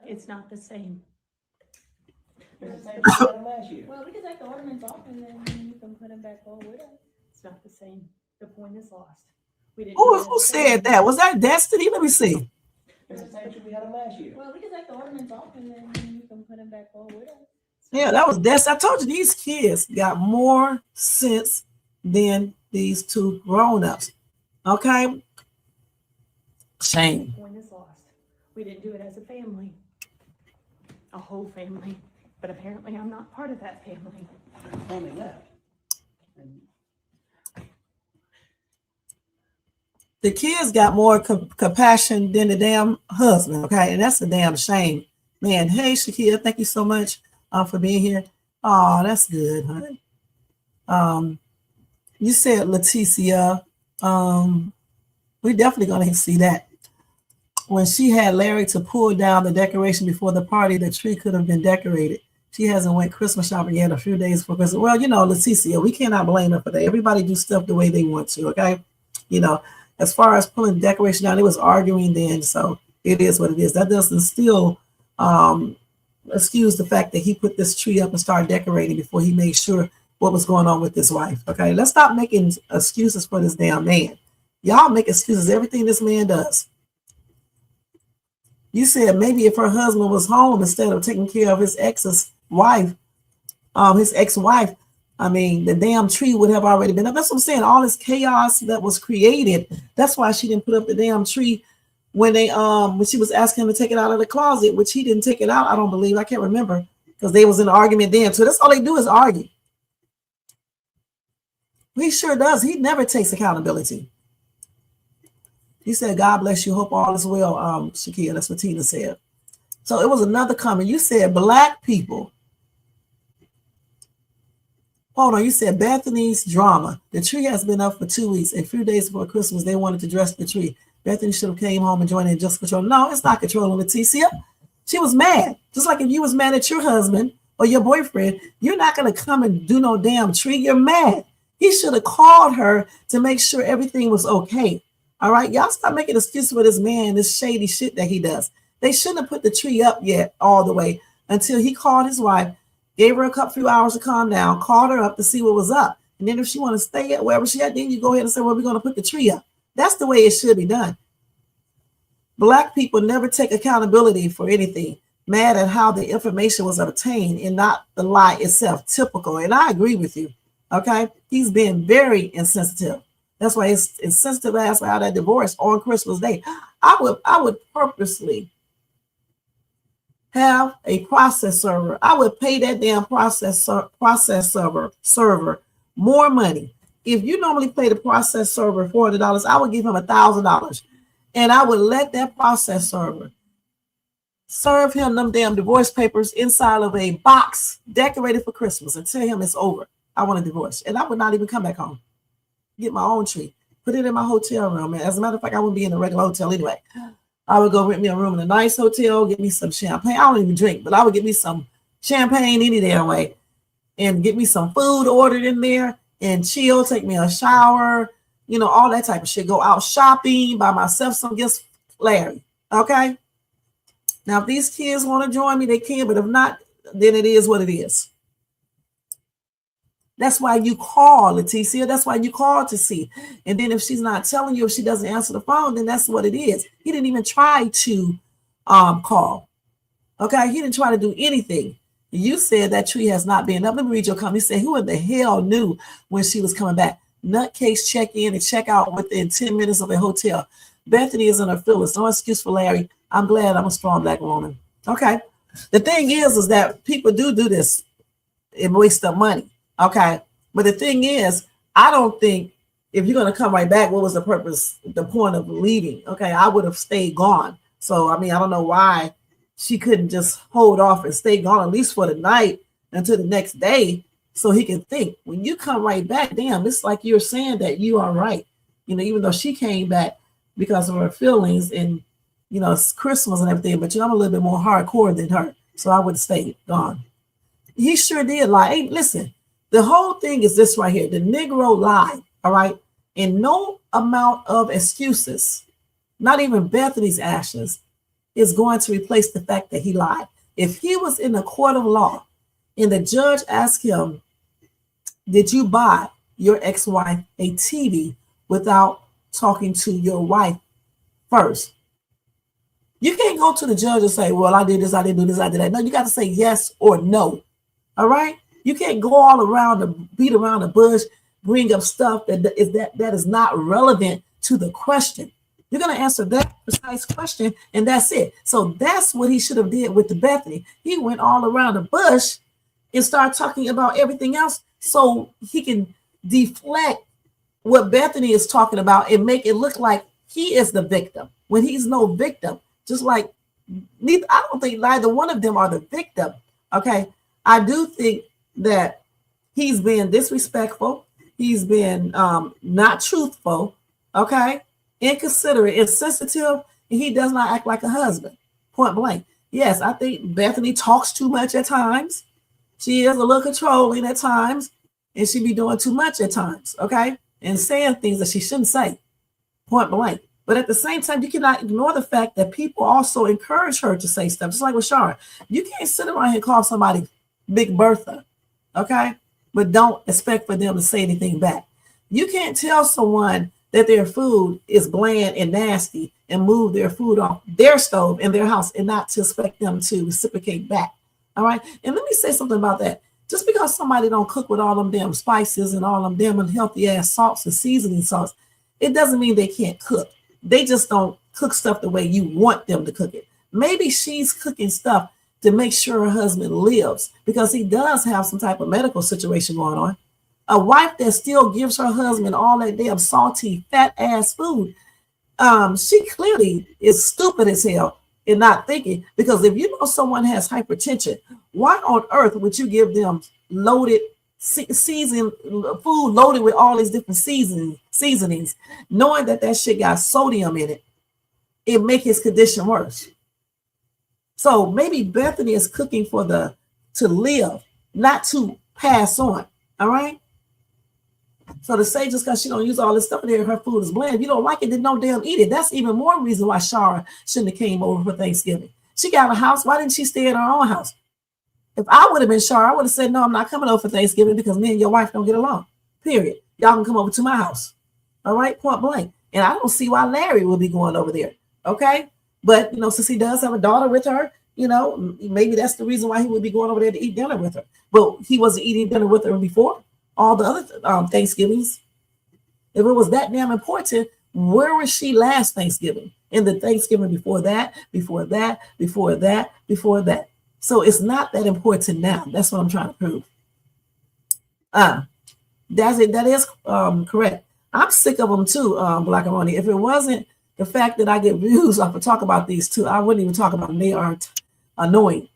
It's not the same. It's the same as we had last year. Well, we can take the ornaments off and then you can put them back on with us. It's not the same. The point is lost. We didn't. Who said that? Was that Destiny? Let me see. It's the same tree we had last year. Well, we can take the ornaments off and then you can put them back on with us. Yeah, that was Destiny. I told you these kids got more sense than these two grown-ups. Okay? Shame. The point is lost. We didn't do it as a family. A whole family. But apparently I'm not part of that family. Family left. And The kids got more compassion than the damn husband, okay? And that's a damn shame. Man, hey, Shakia, thank you so much for being here. Oh, that's good, honey. You said Leticia. We definitely going to see that. When she had Larry to pull down the decoration before the party, the tree could have been decorated. She hasn't went Christmas shopping yet, a few days before Christmas. Well, Leticia, we cannot blame her for that. Everybody do stuff the way they want to, okay? As far as pulling the decoration down, it was arguing then, so it is what it is. That doesn't still excuse the fact that he put this tree up and started decorating before he made sure what was going on with his wife, okay? Let's stop making excuses for this damn man. Y'all make excuses everything this man does. You said maybe if her husband was home instead of taking care of his ex-wife, I mean, the damn tree would have already been up. That's what I'm saying. All this chaos that was created. That's why she didn't put up the damn tree when she was asking him to take it out of the closet, which he didn't take it out. I don't believe. I can't remember because they was in an argument then. So that's all they do is argue. He sure does. He never takes accountability. He said, God bless you. Hope all is well, Shakia. That's what Tina said. So it was another comment. You said black people Hold on, you said Bethany's drama. The tree has been up for 2 weeks. A few days before Christmas, they wanted to dress the tree. Bethany should have came home and joined in just control. No, it's not controlling Leticia. She was mad. Just like if you was mad at your husband or your boyfriend, you're not going to come and do no damn tree. You're mad. He should have called her to make sure everything was okay. All right, y'all stop making excuses for this man, this shady shit that he does. They shouldn't have put the tree up yet all the way until he called his wife, gave her a few hours to calm down, called her up to see what was up. And then if she want to stay at wherever she at, then you go ahead and say, well, we're going to put the tree up. That's the way it should be done. Black people never take accountability for anything. Mad at how the information was obtained and not the lie itself. Typical. And I agree with you. Okay. He's been very insensitive. That's why it's insensitive ass for how that divorce on Christmas Day. I would purposely have a process server. I would pay that damn process server more money. If you normally pay the process server $400, I would give him $1,000. And I would let that process server serve him them damn divorce papers inside of a box decorated for Christmas and tell him it's over. I want a divorce. And I would not even come back home. Get my own tree. Put it in my hotel room. And as a matter of fact, I wouldn't be in a regular hotel anyway. I would go rent me a room in a nice hotel, get me some champagne. I don't even drink, but I would get me some champagne any damn way and get me some food ordered in there and chill, take me a shower, you know, all that type of shit. Go out shopping, buy myself some gifts, Larry. Okay? Now, if these kids want to join me, they can, but if not, then it is what it is. That's why you call, Leticia. That's why you call to see. And then if she's not telling you, if she doesn't answer the phone, then that's what it is. He didn't even try to call. Okay? He didn't try to do anything. You said that tree has not been up. Let me read your comment. You said, who in the hell knew when she was coming back? Nutcase check in and check out within 10 minutes of a hotel. Bethany is in her feelings. No excuse for Larry. I'm glad I'm a strong black woman. Okay. The thing is that people do this and waste up money. Okay. But the thing is, I don't think if you're going to come right back, what was the purpose, the point of leaving? Okay. I would have stayed gone. So, I mean, I don't know why she couldn't just hold off and stay gone, at least for the night until the next day, so he can think. When you come right back, damn, it's like you're saying that you are right. You know, even though she came back because of her feelings and, you know, it's Christmas and everything, but you know, I'm a little bit more hardcore than her. So I would have stayed gone. He sure did lie. Hey, listen, the whole thing is this right here. The Negro lied, all right? And no amount of excuses, not even Bethany's actions, is going to replace the fact that he lied. If he was in a court of law and the judge asked him, did you buy your ex-wife a TV without talking to your wife first? You can't go to the judge and say, well, I did this, I didn't do this, I did that. No, you got to say yes or no. All right? You can't go all around and beat around the bush, bring up stuff that is not relevant to the question. You're going to answer that precise question, and that's it. So that's what he should have did with the Bethany. He went all around the bush and started talking about everything else so he can deflect what Bethany is talking about and make it look like he is the victim when he's no victim. Just like, I don't think neither one of them are the victim. Okay. I do think that he's been disrespectful. He's been not truthful. Okay. Inconsiderate, insensitive, and he does not act like a husband. Point blank. Yes, I think Bethany talks too much at times. She is a little controlling at times, and she be doing too much at times, okay? And saying things that she shouldn't say. Point blank. But at the same time, you cannot ignore the fact that people also encourage her to say stuff, just like with Sharon. You can't sit around here and call somebody Big Bertha, okay? But don't expect for them to say anything back. You can't tell someone that their food is bland and nasty and move their food off their stove in their house and not to expect them to reciprocate back. All right. And let me say something about that. Just because somebody don't cook with all them damn spices and all them damn unhealthy ass salts and seasoning salts, it doesn't mean they can't cook. They just don't cook stuff the way you want them to cook it. Maybe she's cooking stuff to make sure her husband lives because he does have some type of medical situation going on. A wife that still gives her husband all that damn salty, fat ass food, she clearly is stupid as hell in not thinking. Because if you know someone has hypertension, why on earth would you give them loaded season food loaded with all these different seasonings, knowing that shit got sodium in it, it make his condition worse. So maybe Bethany is cooking to live, not to pass on. All right. So to say just because she don't use all this stuff in there, her food is bland. If you don't like it, then don't damn eat it. That's even more reason why Shara shouldn't have came over for Thanksgiving. She got a house. Why didn't she stay in her own house? If I would have been Shara, I would have said, no, I'm not coming over for Thanksgiving because me and your wife don't get along. Period. Y'all can come over to my house. All right, point blank. And I don't see why Larry will be going over there. Okay. But, since he does have a daughter with her, maybe that's the reason why he would be going over there to eat dinner with her. But he wasn't eating dinner with her before all the other Thanksgivings. If it was that damn important, where was she last Thanksgiving? And the Thanksgiving before that, before that, before that, before that. So it's not that important now. That's what I'm trying to prove. That's it. That is correct. I'm sick of them too, Black Aroni. If it wasn't the fact that I get views off of talk about these two, I wouldn't even talk about them. They are annoying.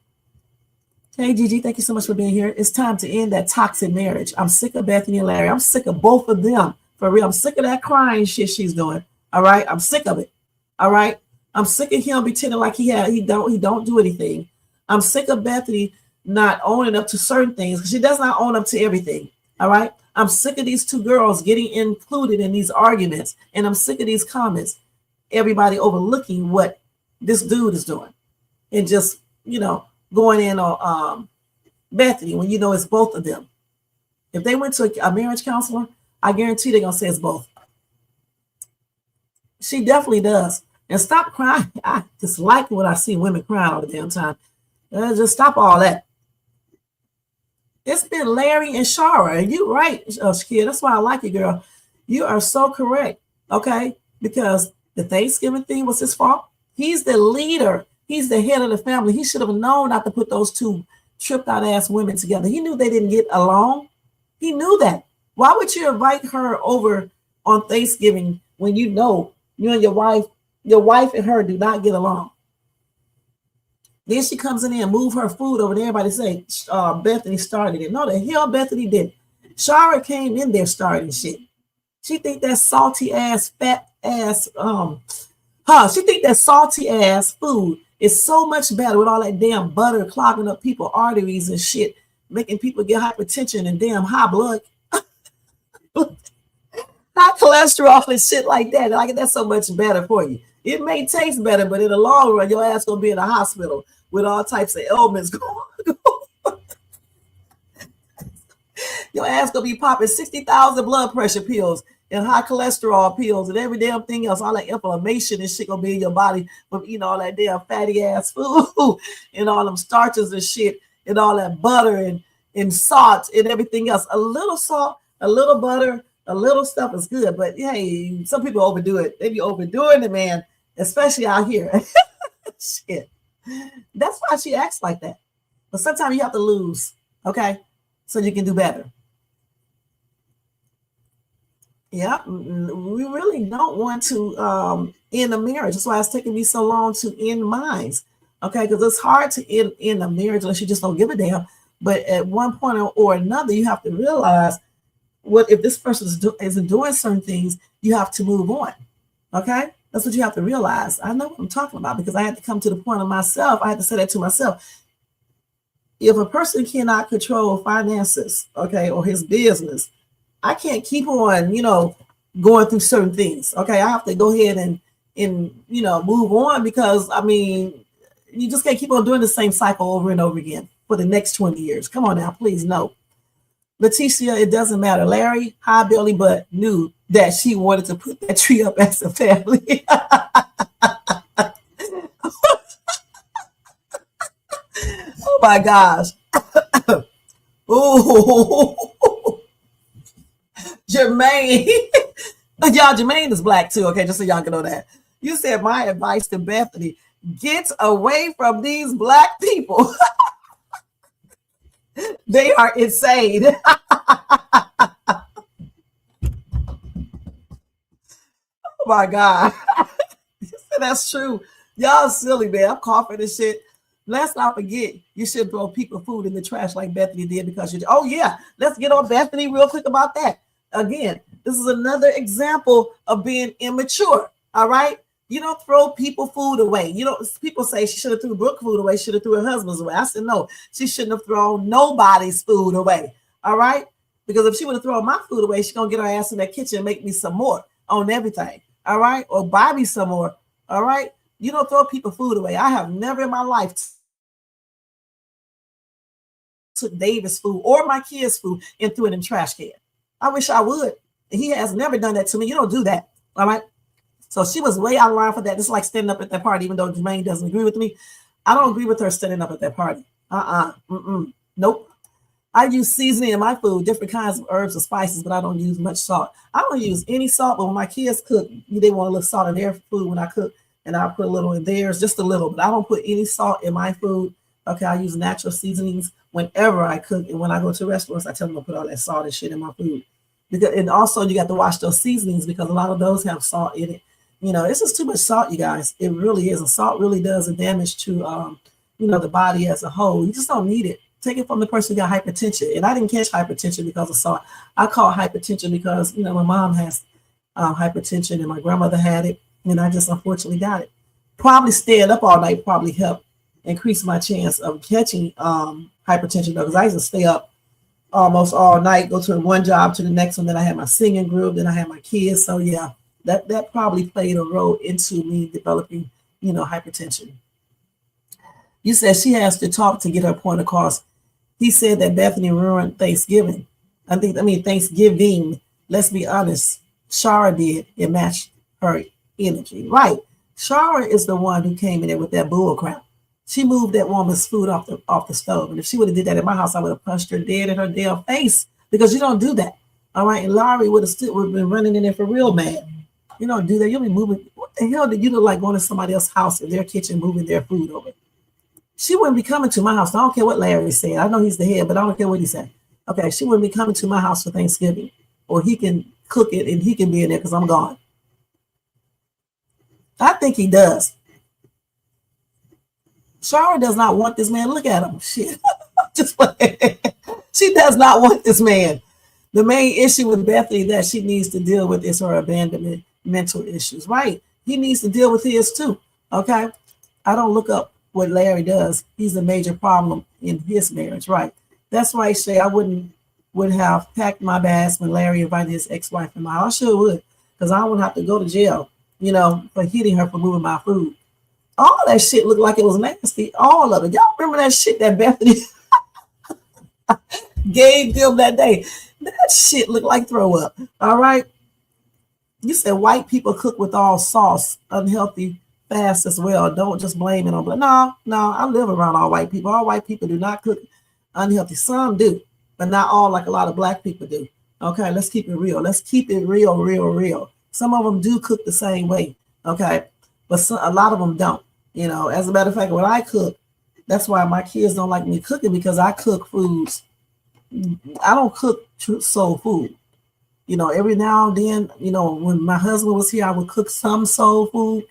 Hey, Gigi, thank you so much for being here. It's time to end that toxic marriage. I'm sick of Bethany and Larry. I'm sick of both of them. For real. I'm sick of that crying shit she's doing. All right. I'm sick of it. All right. I'm sick of him pretending like he don't do anything. I'm sick of Bethany not owning up to certain things because she does not own up to everything. All right. I'm sick of these two girls getting included in these arguments. And I'm sick of these comments. Everybody overlooking what this dude is doing and just, going in on Bethany when it's both of them. If they went to a marriage counselor, I guarantee they're going to say it's both. She definitely does. And stop crying. I just like when I see women crying all the damn time. Just stop all that. It's been Larry and Shara. And you're right, Shakia. That's why I like you, girl. You are so correct. Okay? Because the Thanksgiving thing was his fault. He's the leader. He's the head of the family. He should have known not to put those two tripped out ass women together. He knew they didn't get along. He knew that. Why would you invite her over on Thanksgiving when you know you and your wife and her do not get along? Then she comes in there and move her food over there. Everybody say Bethany started it. No, the hell Bethany didn't. Shara came in there starting shit. She think that salty ass, fat ass, she think that salty ass food is so much better with all that damn butter clogging up people's arteries and shit, making people get hypertension and damn high blood, high cholesterol and shit like that. Like that's so much better for you. It may taste better, but in the long run, your ass gonna be in the hospital with all types of ailments going. Your ass gonna be popping 60,000 blood pressure pills and high cholesterol pills and every damn thing else. All that inflammation and shit gonna be in your body from eating all that damn fatty ass food and all them starches and shit and all that butter and salt and everything else. A little salt, a little butter, a little stuff is good, but hey, some people overdo it. They be overdoing it, man, especially out here. Shit. That's why she acts like that. But sometimes you have to lose, okay, so you can do better. Yeah, we really don't want to end a marriage. That's why it's taking me so long to end mine. Okay, because it's hard to end a marriage unless you just don't give a damn. But at one point or another, you have to realize what if this person isn't doing certain things, you have to move on. Okay, that's what you have to realize. I know what I'm talking about because I had to come to the point of myself. I had to say that to myself. If a person cannot control finances, okay, or his business, I can't keep on, going through certain things. Okay, I have to go ahead and move on because you just can't keep on doing the same cycle over and over again for the next 20 years. Come on now, please, no. Leticia, it doesn't matter. Larry, high belly butt, knew that she wanted to put that tree up as a family. Oh my gosh. Oh, Jermaine. Y'all, Jermaine is black too, okay, just so y'all can know that. You said my advice to Bethany, get away from these black people. They are insane. Oh my God. That's true. Y'all silly, man. I'm coughing and shit. Let's not forget, you should throw people food in the trash like Bethany did because you. Oh yeah, let's get on Bethany real quick about that. Again, this is another example of being immature. All right, you don't throw people food away. You know, people say she should have threw Brooke food away, should have threw her husband's away. I said no, she shouldn't have thrown nobody's food away. All right, because if she would have thrown my food away, she's gonna get her ass in that kitchen and make me some more on everything. All right, or buy me some more. All right, you don't throw people food away. I have never in my life took David's food or my kids' food and threw it in the trash can. I wish I would. He has never done that to me. You don't do that. All right. So she was way out of line for that. It's like standing up at that party, even though Jermaine doesn't agree with me. I don't agree with her standing up at that party. Nope. I use seasoning in my food, different kinds of herbs and spices, but I don't use much salt. I don't use any salt, but when my kids cook, they want a little salt in their food when I cook, and I put a little in theirs, just a little, but I don't put any salt in my food. Okay, I use natural seasonings whenever I cook, and when I go to restaurants, I tell them to put all that salt and shit in my food. Because, and also you got to watch those seasonings because a lot of those have salt in it. You know, it's just too much salt, you guys. It really is, and salt really does a damage to, the body as a whole. You just don't need it. Take it from the person who got hypertension, and I didn't catch hypertension because of salt. I call hypertension because my mom has hypertension, and my grandmother had it, and I just unfortunately got it. Probably staying up all night probably helped increase my chance of catching hypertension though, because I used to stay up almost all night, go to one job to the next one. Then I had my singing group, then I had my kids. So yeah, that probably played a role into me developing, hypertension. You said she has to talk to get her point across. He said that Bethany ruined Thanksgiving. Thanksgiving. Let's be honest. Shara did. It matched her energy. Right. Shara is the one who came in there with that bull crap. She moved that woman's food off the stove. And if she would have did that in my house, I would have punched her dead in her damn face because you don't do that. All right. And Laurie would have been running in there for real mad. You don't do that. You'll be moving. What the hell did you look like going to somebody else's house in their kitchen, moving their food over? She wouldn't be coming to my house. I don't care what Larry said. I know he's the head, but I don't care what he said. Okay. She wouldn't be coming to my house for Thanksgiving, or he can cook it and he can be in there because I'm gone. I think he does. Shara does not want this man. Look at him. Shit. She does not want this man. The main issue with Bethany that she needs to deal with is her abandonment mental issues. Right. He needs to deal with his too. Okay. I don't look up what Larry does. He's a major problem in his marriage. Right. That's right, Shay. I would have packed my bags when Larry invited his ex-wife in my house. I sure would, because I wouldn't have to go to jail, for hitting her for moving my food. All that shit looked like it was nasty. All of it. Y'all remember that shit that Bethany gave them that day? That shit looked like throw up. All right. You said white people cook with all sauce, unhealthy, fast as well. Don't just blame it on black. No, I live around all white people. All white people do not cook unhealthy. Some do, but not all like a lot of black people do. Okay, let's keep it real. Let's keep it real. Some of them do cook the same way. Okay, but a lot of them don't. As a matter of fact, when I cook, that's why my kids don't like me cooking, because I cook foods. I don't cook soul food. Every now and then, when my husband was here, I would cook some soul food,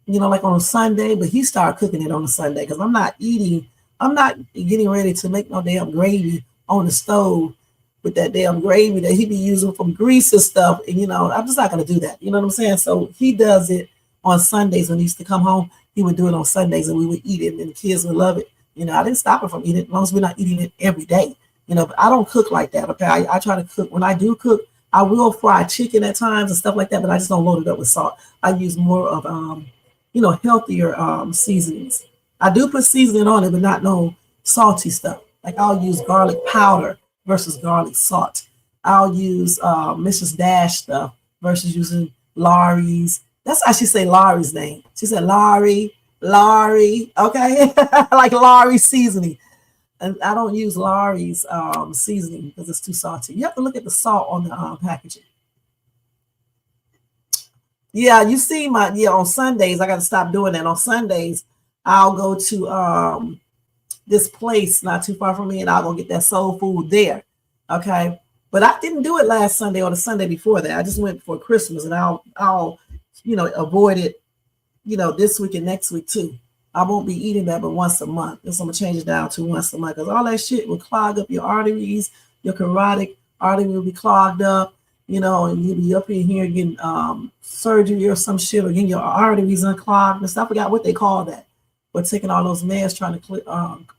like on a Sunday, but he started cooking it on a Sunday because I'm not getting ready to make no damn gravy on the stove with that damn gravy that he be using from grease and stuff. And, I'm just not going to do that. You know what I'm saying? So he does it on Sundays. When he used to come home, he would do it on Sundays and we would eat it and the kids would love it. I didn't stop her from eating it as long as we're not eating it every day. But I don't cook like that. Okay. I try to cook. When I do cook, I will fry chicken at times and stuff like that, but I just don't load it up with salt. I use more of, healthier seasonings. I do put seasoning on it, but not no salty stuff. Like I'll use garlic powder versus garlic salt. I'll use Mrs. Dash stuff versus using Laurie's. That's how she say Laurie's name. She said Laurie, okay? Like Laurie seasoning. And I don't use Laurie's seasoning because it's too salty. You have to look at the salt on the packaging. Yeah, you see on Sundays, I got to stop doing that. On Sundays, I'll go to this place not too far from me and I'll go get that soul food there. Okay. But I didn't do it last Sunday or the Sunday before that. I just went for Christmas and I'll avoid it, this week and next week too. I won't be eating that but once a month. So I'm gonna change it down to once a month because all that shit will clog up your arteries. Your carotid artery will be clogged up, and you'll be up in here getting surgery or some shit, or getting your arteries unclogged and stuff. I forgot what they call that. But taking all those meds trying to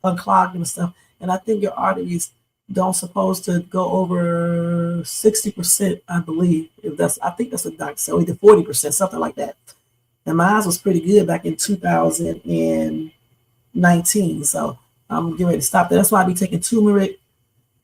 unclog them and stuff. And I think your arteries don't supposed to go over 60%, I believe. I think that's what doctor said, either 40%, something like that. And my eyes was pretty good back in 2019. So I'm getting ready to stop that. That's why I be taking turmeric,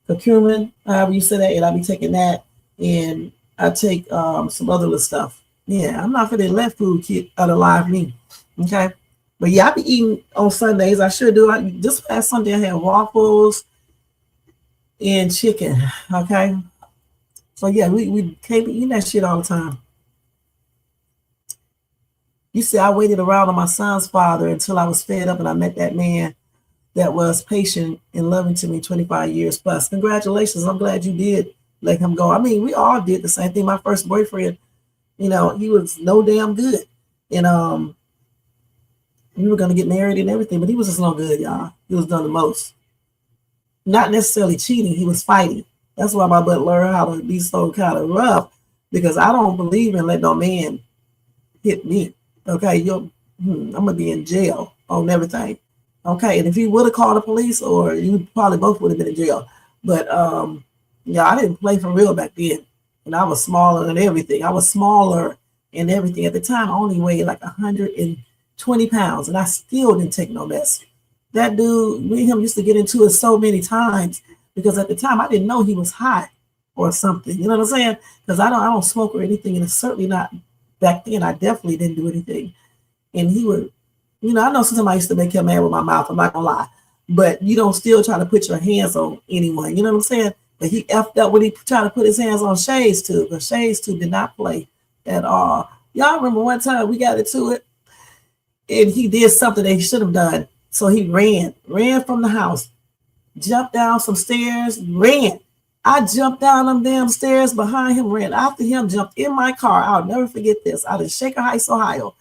curcumin, however you say that, and I'll be taking that. And I take some other little stuff. Yeah, I'm not for that let food kid unalive me. Okay. But yeah, I be eating on Sundays. I sure do. This past Sunday I had waffles and chicken. Okay. So yeah, we can't be eating that shit all the time. You see, I waited around on my son's father until I was fed up and I met that man that was patient and loving to me 25 years plus. Congratulations. I'm glad you did let him go. I mean, we all did the same thing. My first boyfriend, he was no damn good. And we were going to get married and everything, but he was just no good, y'all. He was done the most. Not necessarily cheating. He was fighting. That's why my butt learned how to be so kind of rough, because I don't believe in letting no man hit me. Okay, I'm gonna be in jail on everything. Okay, and if he would have called the police, or you probably both would have been in jail. But yeah, I didn't play for real back then, and I was smaller than everything. I was smaller and everything at the time. I only weighed like 120 pounds, and I still didn't take no mess. That dude, me and him used to get into it so many times because at the time I didn't know he was high or something. You know what I'm saying? Because I don't smoke or anything, and it's certainly not. Back then, I definitely didn't do anything. And he would, I know sometimes I used to make him mad with my mouth. I'm not going to lie. But you don't still try to put your hands on anyone. You know what I'm saying? But he effed up when he tried to put his hands on Shay's too. But Shay's too did not play at all. Y'all remember one time we got into it and he did something that he should have done. So he ran from the house, jumped down some stairs, ran. I jumped down them damn stairs behind him, ran after him, jumped in my car. I'll never forget this. Out of Shaker Heights, Ohio.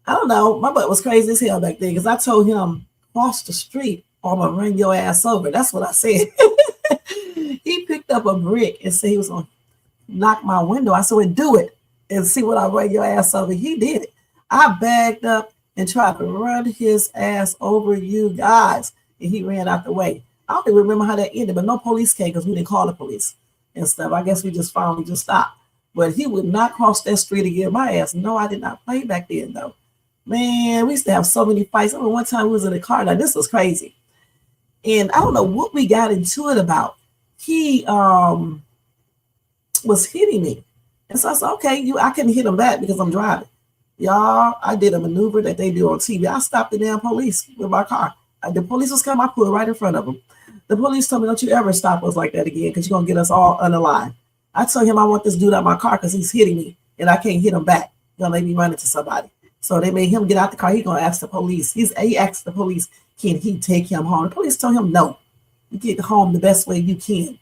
I don't know. My butt was crazy as hell back then because I told him, cross the street or I'm going to run your ass over. That's what I said. He picked up a brick and said he was going to knock my window. I said, well, do it and see what I run your ass over. He did it. I bagged up and tried to run his ass over, you guys. And he ran out the way. I don't even remember how that ended, but no police came because we didn't call the police and stuff. I guess we just finally just stopped. But he would not cross that street again. My ass. No, I did not play back then, though. Man, we used to have so many fights. I remember one time we was in a car. Now, this was crazy. And I don't know what we got into it about. He was hitting me. And so I said, okay, I couldn't hit him back because I'm driving. Y'all, I did a maneuver that they do on TV. I stopped the damn police with my car. The police was coming. I pulled right in front of them. The police told me, don't you ever stop us like that again because you're going to get us all unalive. I told him I want this dude out of my car because he's hitting me and I can't hit him back. They'll make me run into somebody. So they made him get out the car. He's going to ask the police. He asked the police, can he take him home? The police told him, no. You get home the best way you can.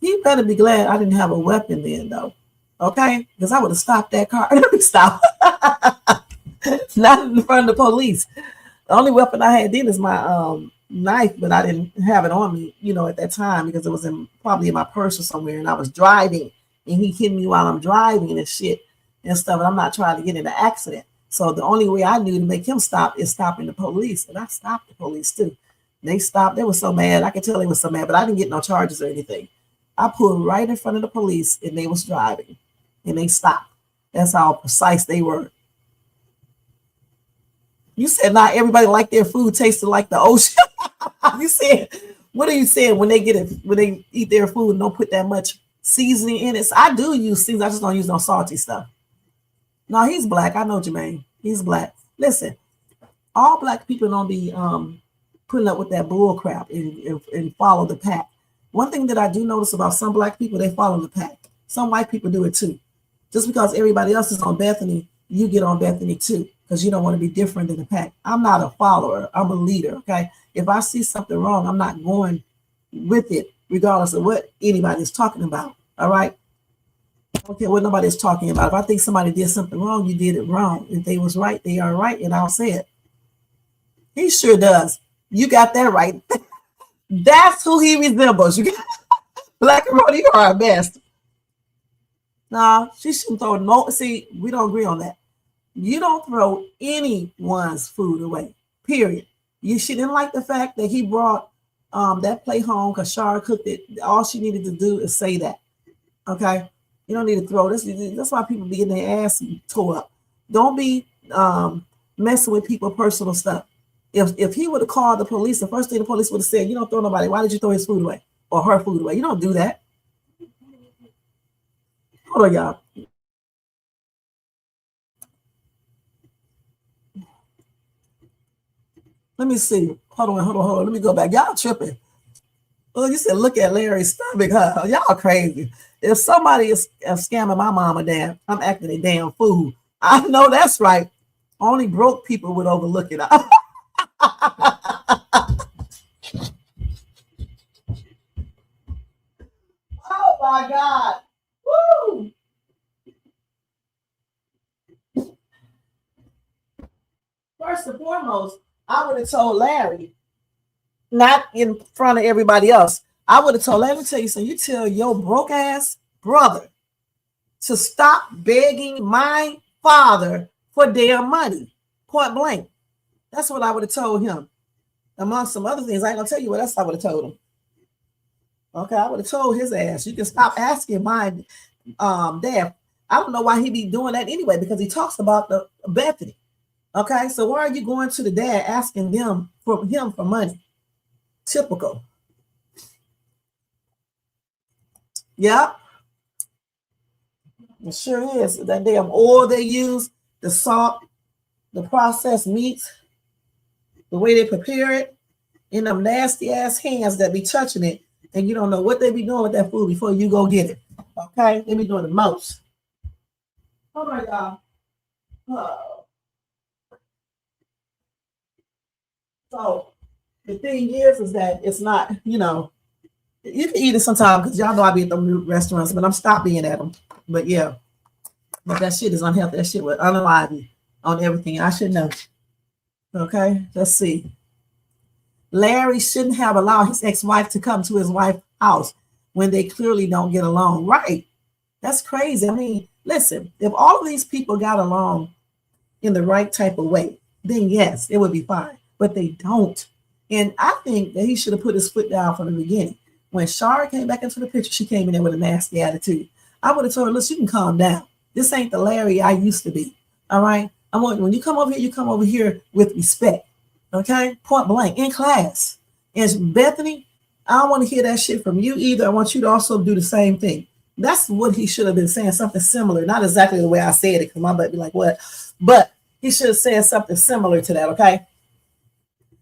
He better be glad I didn't have a weapon then, though. Okay? Because I would have stopped that car. Stop. Not in front of the police. The only weapon I had then is my knife, but I didn't have it on me, at that time because it was probably in my purse or somewhere, and I was driving, and he hit me while I'm driving and shit and stuff, and I'm not trying to get in an accident. So the only way I knew to make him stop is stopping the police, and I stopped the police too. They stopped. They were so mad. I could tell they were so mad, but I didn't get no charges or anything. I pulled right in front of the police, and they was driving, and they stopped. That's how precise they were. You said not everybody like their food tasted like the ocean. You said, what are you saying when they eat their food and don't put that much seasoning in it? So I do use seasoning. I just don't use no salty stuff. No, he's black. I know Jermaine. He's black. Listen, all black people don't be putting up with that bull crap and follow the pack. One thing that I do notice about some black people, they follow the pack. Some white people do it too. Just because everybody else is on Bethany, you get on Bethany too. Because you don't want to be different than the pack. I'm not a follower. I'm a leader, okay? If I see something wrong, I'm not going with it, regardless of what anybody's talking about, all right? I don't care what nobody's talking about. If I think somebody did something wrong, you did it wrong. If they was right, they are right, and I'll say it. He sure does. You got that right. That's who he resembles. You got Black and Rhoda, you are our best. Nah, she shouldn't throw no. See, we don't agree on that. You don't throw anyone's food away. Period. She didn't like the fact that he brought that plate home because Shara cooked it. All she needed to do is say that. Okay, you don't need to throw this. That's why people be getting their ass tore up. Don't be messing with people's personal stuff. If he would have called the police, the first thing the police would have said, "You don't throw nobody. Why did you throw his food away or her food away? You don't do that." Hold on, y'all. Let me see. Hold on. Let me go back. Y'all tripping. Oh, you said look at Larry's stomach, huh? Y'all crazy. If somebody is scamming my mom or dad, I'm acting a damn fool. I know that's right. Only broke people would overlook it. Oh my God. Woo! First and foremost, I would have told Larry, not in front of everybody else. I would have told, let me tell you something. You tell your broke ass brother to stop begging my father for damn money. Point blank. That's what I would have told him. Among some other things, I ain't gonna tell you what else I would have told him. Okay, I would have told his ass, you can stop asking my dad. I don't know why he be doing that anyway, because he talks about the Bethany. Okay, so why are you going to the dad asking him for money? Typical. Yeah, it sure is. That damn oil they use, the salt, the processed meats, the way they prepare it, in them nasty ass hands that be touching it, and you don't know what they be doing with that food before you go get it. Okay, they be doing the most. All right, y'all. So the thing is that it's not, you can eat it sometime because y'all know I be at the restaurants, but I'm stopped being at them. But yeah, but that shit is unhealthy. That shit would unalive you on everything. I should know. Okay, let's see. Larry shouldn't have allowed his ex-wife to come to his wife's house when they clearly don't get along. Right. That's crazy. I mean, listen, if all of these people got along in the right type of way, then yes, it would be fine. But they don't. And I think that he should have put his foot down from the beginning. When Shara came back into the picture, she came in there with a nasty attitude. I would have told her, listen, you can calm down. This ain't the Larry I used to be. All right. When you come over here, you come over here with respect. Okay. Point blank in class. And Bethany, I don't want to hear that shit from you either. I want you to also do the same thing. That's what he should have been saying, something similar. Not exactly the way I said it, because my butt be like, what? But he should have said something similar to that. Okay.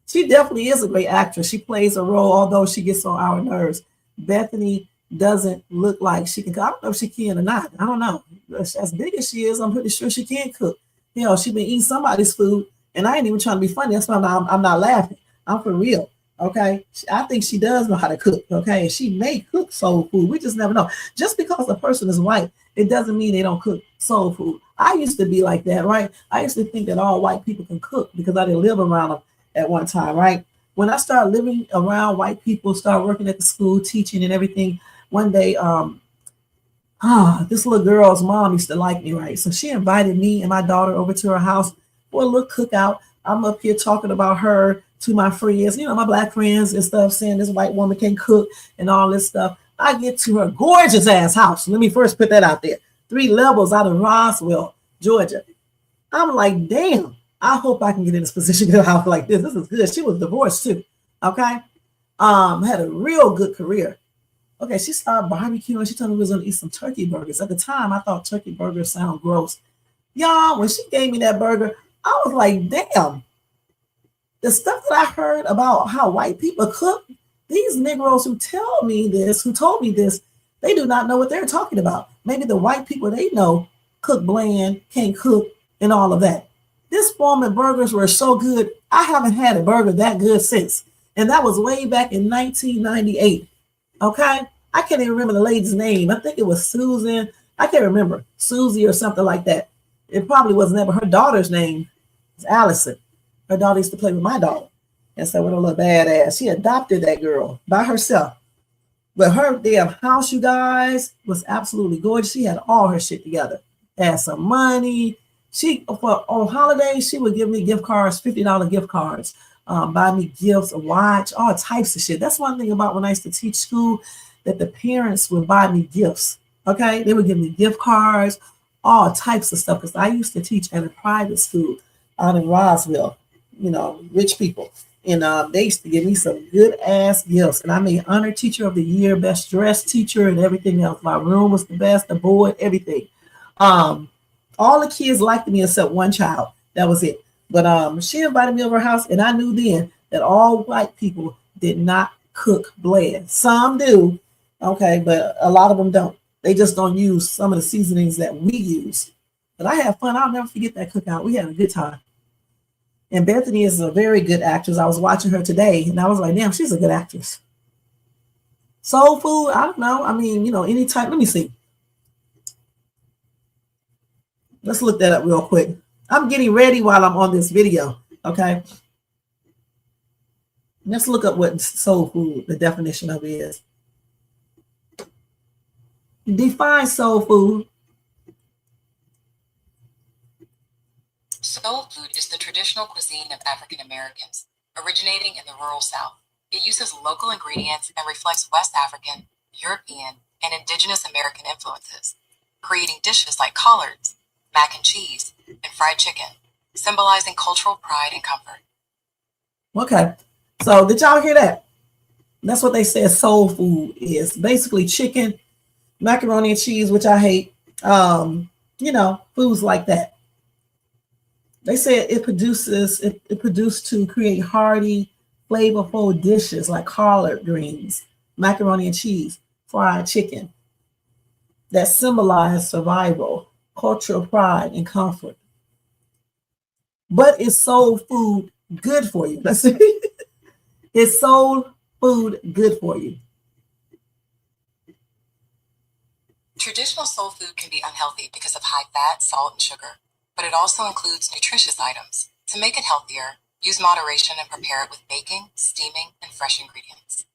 She definitely is a great actress. She plays a role, although she gets on our nerves. Bethany doesn't look like she can cook. I don't know if she can or not. I don't know. As big as she is, I'm pretty sure she can cook. She been eating somebody's food, and I ain't even trying to be funny. That's why I'm not laughing. I'm for real. Okay. I think she does know how to cook. Okay. And she may cook soul food. We just never know. Just because a person is white, it doesn't mean they don't cook soul food. I used to be like that, right? I used to think that all white people can cook because I didn't live around them at one time, right? When I started living around white people, started working at the school, teaching and everything, one day, this little girl's mom used to like me, right? So she invited me and my daughter over to her house for a little cookout. I'm up here talking about her to my friends, my black friends and stuff, saying this white woman can cook and all this stuff. I get to her gorgeous ass house. Let me first put that out there. 3 levels out of Roswell, Georgia. I'm like, damn. I hope I can get in this position to a house like this. This is good. She was divorced too. Okay. Had a real good career. Okay, she started barbecuing. She told me we was gonna eat some turkey burgers. At the time, I thought turkey burgers sound gross. Y'all, when she gave me that burger, I was like, damn. The stuff that I heard about how white people cook, these Negroes who told me this, they do not know what they're talking about. Maybe the white people they know cook bland, can't cook, and all of that. This Foreman burgers were so good. I haven't had a burger that good since. And that was way back in 1998. Okay. I can't even remember the lady's name. I think it was Susan. I can't remember. Susie or something like that. It probably wasn't that, but her daughter's name is Allison. Her daughter used to play with my daughter. And so with a little badass, she adopted that girl by herself. But her damn house, you guys, was absolutely gorgeous. She had all her shit together. Had some money. On holidays, she would give me gift cards, $50 gift cards, buy me gifts, a watch, all types of shit. That's one thing about when I used to teach school, that the parents would buy me gifts. Okay, they would give me gift cards, all types of stuff. Because I used to teach at a private school out in Roswell, rich people. And they used to give me some good ass gifts. And I made honor teacher of the year, best dressed teacher, and everything else. My room was the best, the board, everything. All the kids liked me except one child. That was it. But she invited me over her house, and I knew then that all white people did not cook blend. Some do, okay, but a lot of them don't. They just don't use some of the seasonings that we use. But I had fun. I'll never forget that cookout. We had a good time. And Bethany is a very good actress. I was watching her today, and I was like, damn, she's a good actress. Soul food, I don't know. I mean, any type. Let me see. Let's look that up real quick. I'm getting ready while I'm on this video, okay? Let's look up what soul food, the definition of it is. Define soul food. Soul food is the traditional cuisine of African Americans, originating in the rural South. It uses local ingredients and reflects West African, European, and Indigenous American influences, creating dishes like collards, mac and cheese, and fried chicken, symbolizing cultural pride and comfort. Okay, so did y'all hear that? That's what they said soul food is. Basically chicken, macaroni and cheese, which I hate, foods like that. They said it produced to create hearty, flavorful dishes like collard greens, macaroni and cheese, fried chicken that symbolize survival, cultural pride, and comfort. But is soul food good for you? Let's see. Is soul food good for you? Traditional soul food can be unhealthy because of high fat, salt, and sugar, but it also includes nutritious items. To make it healthier, use moderation and prepare it with baking, steaming, and fresh ingredients.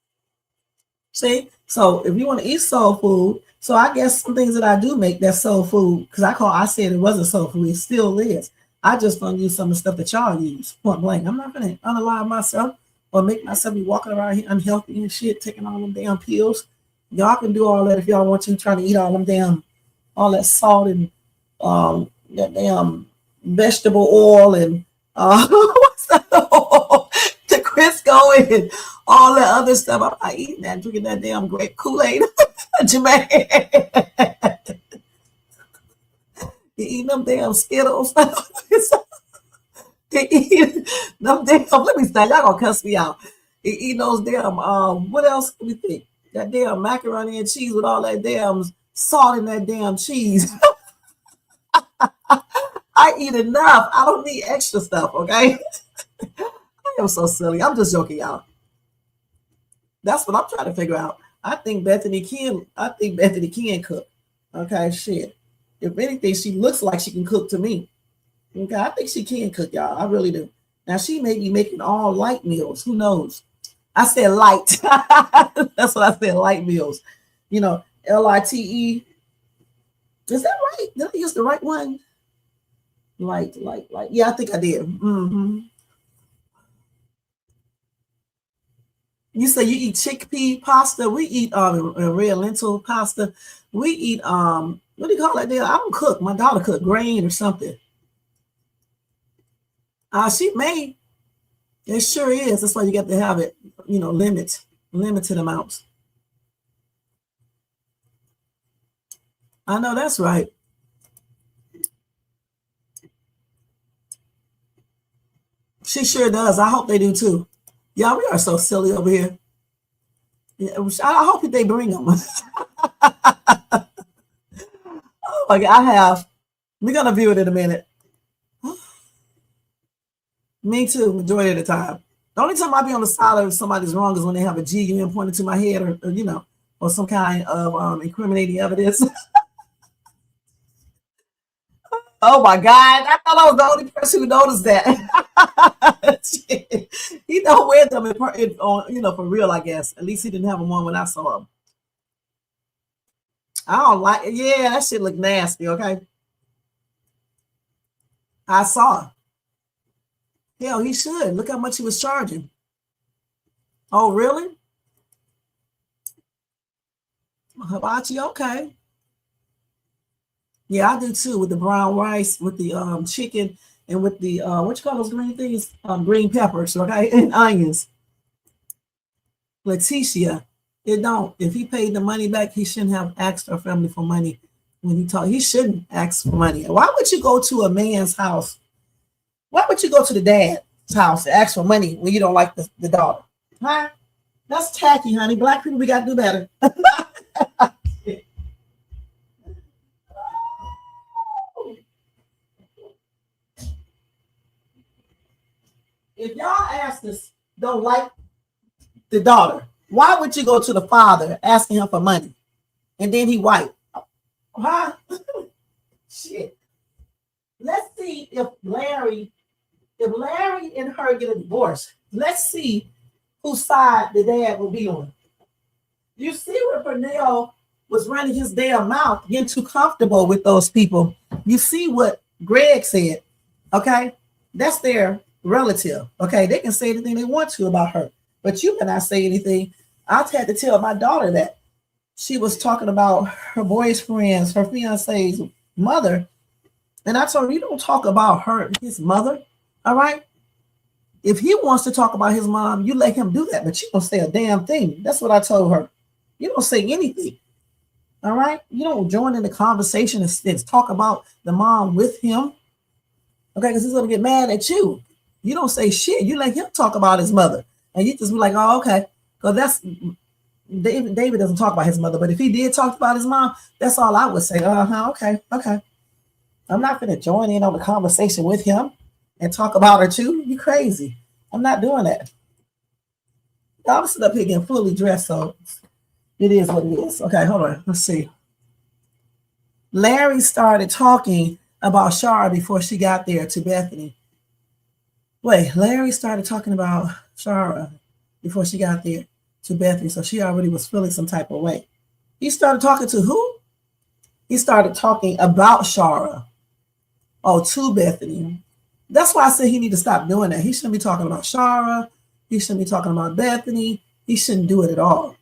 See, so if you want to eat soul food, so I guess some things that I do make that's soul food, because I said it wasn't soul food, it still is. I just don't use some of the stuff that y'all use, point blank. I'm not going to unalive myself or make myself be walking around here unhealthy and shit, taking all them damn pills. Y'all can do all that if y'all want to, trying to eat all that salt and that damn vegetable oil and what's that? The Crisco and all that other stuff. I'm not eating that, drinking that damn grape Kool-Aid. Jermaine. You eating them damn Skittles. They eat them damn, let me stop. Y'all gonna cuss me out. They eating those damn, what else do we think? That damn macaroni and cheese with all that damn salt in that damn cheese. I eat enough. I don't need extra stuff, okay? I am so silly. I'm just joking, y'all. That's what I'm trying to figure out. I think Bethany can cook. Okay, shit. If anything, she looks like she can cook to me. Okay, I think she can cook, y'all. I really do. Now, she may be making all light meals. Who knows? I said light. That's what I said, light meals. Lite. Is that right? Did I use the right one? Light. Yeah, I think I did. Mm-hmm. You say you eat chickpea pasta. We eat red lentil pasta. We eat what do you call that there? I don't cook. My daughter cook grain or something. She made. It sure is. That's why you got to have it, limited amounts. I know that's right. She sure does. I hope they do too. Y'all, we are so silly over here. Yeah, I hope they bring them. Oh my God, we're gonna view it in a minute. Me too, majority of the time. The only time I be on the side of somebody's wrong is when they have a GUN pointed to my head or some kind of incriminating evidence. Oh my God, I thought I was the only person who noticed that. don't wear them for real, I guess. At least he didn't have them on when I saw him. I don't like it. Yeah, that shit look nasty, okay? I saw. Hell, he should. Look how much he was charging. Oh, really? Hibachi, okay. Yeah, I do too, with the brown rice, with the chicken, and with the what you call those green things? Green peppers, okay, and onions. Leticia, it don't. If he paid the money back, he shouldn't have asked our family for money when he talked. He shouldn't ask for money. Why would you go to a man's house? Why would you go to the dad's house to ask for money when you don't like the daughter? Huh? That's tacky, honey. Black people, we got to do better. If y'all asses don't like the daughter, why would you go to the father asking him for money? And then he white. Huh? Shit. Let's see if Larry and her get a divorce. Let's see whose side the dad will be on. You see where Pernell was running his damn mouth, getting too comfortable with those people. You see what Greg said, okay? That's their relative, okay? They can say anything they want to about her, but you cannot say anything. I had to tell my daughter that she was talking about her boyfriend's, her fiance's mother, and I told her, you don't talk about his mother, all right? If he wants to talk about his mom, you let him do that, but you don't say a damn thing. That's what I told her. You don't say anything, all right? You don't join in the conversation and talk about the mom with him, okay? Because he's going to get mad at you. You don't say shit. You let him talk about his mother, and you just be like, oh, okay. Because that's David doesn't talk about his mother, but if he did talk about his mom, that's all I would say. Okay. I'm not going to join in on the conversation with him and talk about her too. You crazy. I'm not doing that. I'm sitting up here getting fully dressed, so it is what it is. Okay, hold on. Let's see. Larry started talking about Shara before she got there to Bethany. Wait, Larry started talking about Shara before she got there to Bethany, so she already was feeling some type of way. He started talking to who? He started talking about Shara. Oh, to Bethany. That's why I said he need to stop doing that. He shouldn't be talking about Shara. He shouldn't be talking about Bethany. He shouldn't do it at all.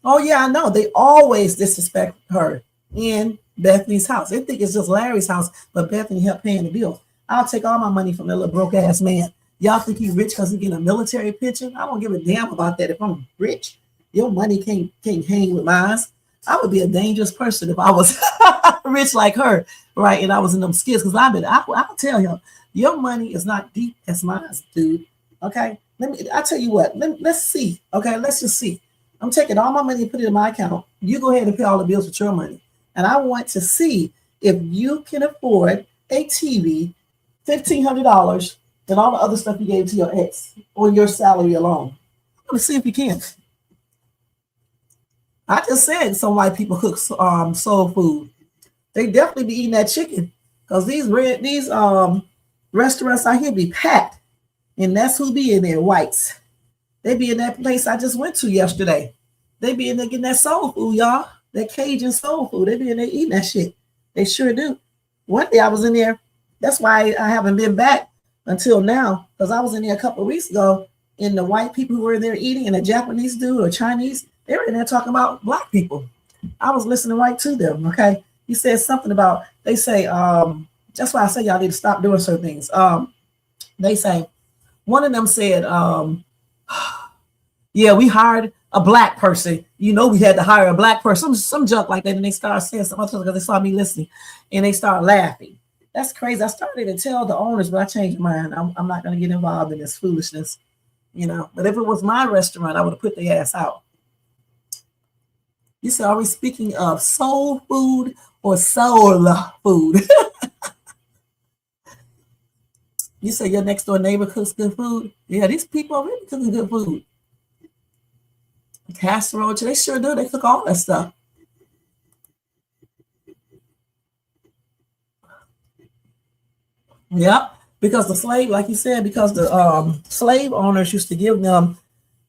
Oh, yeah, I know. They always disrespect her in Bethany's house. They think it's just Larry's house, but Bethany helped paying the bills. I'll take all my money from that little broke ass man. Y'all think he's rich because he's getting a military pension? I don't give a damn about that. If I'm rich, your money can't hang with mine. I would be a dangerous person if I was rich like her, right? And I was in them skits because I'll tell him, your money is not deep as mine, dude. Okay, I'll tell you what. Let's see. Okay, let's just see. I'm taking all my money and put it in my account. You go ahead and pay all the bills with your money, and I want to see if you can afford a TV, $1,500, and all the other stuff you gave to your ex on your salary alone. I'm gonna see if you can. I just said some white people cook soul food. They definitely be eating that chicken because these restaurants out here be packed, and that's who be in there, whites. They be in that place I just went to yesterday. They be in there getting that soul food, y'all. That Cajun soul food. They be in there eating that shit. They sure do. One day I was in there. That's why I haven't been back until now, because I was in there a couple of weeks ago, and the white people who were there eating, and the Japanese dude or Chinese, they were in there talking about black people. I was listening right to them, okay? He said something about, they say, that's why I say y'all need to stop doing certain things. They say, one of them said, yeah, we hired a black person. You know, we had to hire a black person, some junk like that. And they started saying something because they saw me listening, and they started laughing. That's crazy. I started to tell the owners, but I changed my mind. I'm not going to get involved in this foolishness, you know. But if it was my restaurant, I would have put their ass out. You said, are we speaking of soul food or soul food? You say your next door neighbor cooks good food? Yeah, these people are really cooking good food. Casserole, they sure do. They cook all that stuff. Yep. because the slave, like you said, because the slave owners used to give them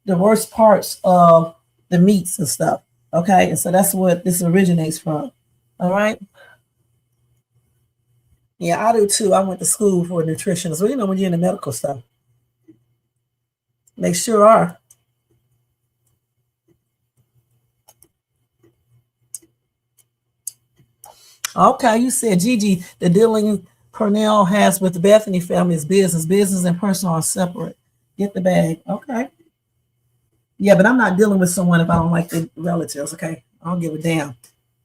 the worst parts of the meats and stuff. Okay, and so that's what this originates from. All right. Yeah, I do too. I went to school for nutrition. So you know when you're in the medical stuff, they sure are. Okay, you said Gigi, the dealing Cornell has with the Bethany family is business. Business and personal are separate. Get the bag. Okay. Yeah, but I'm not dealing with someone if I don't like the relatives. Okay, I don't give a damn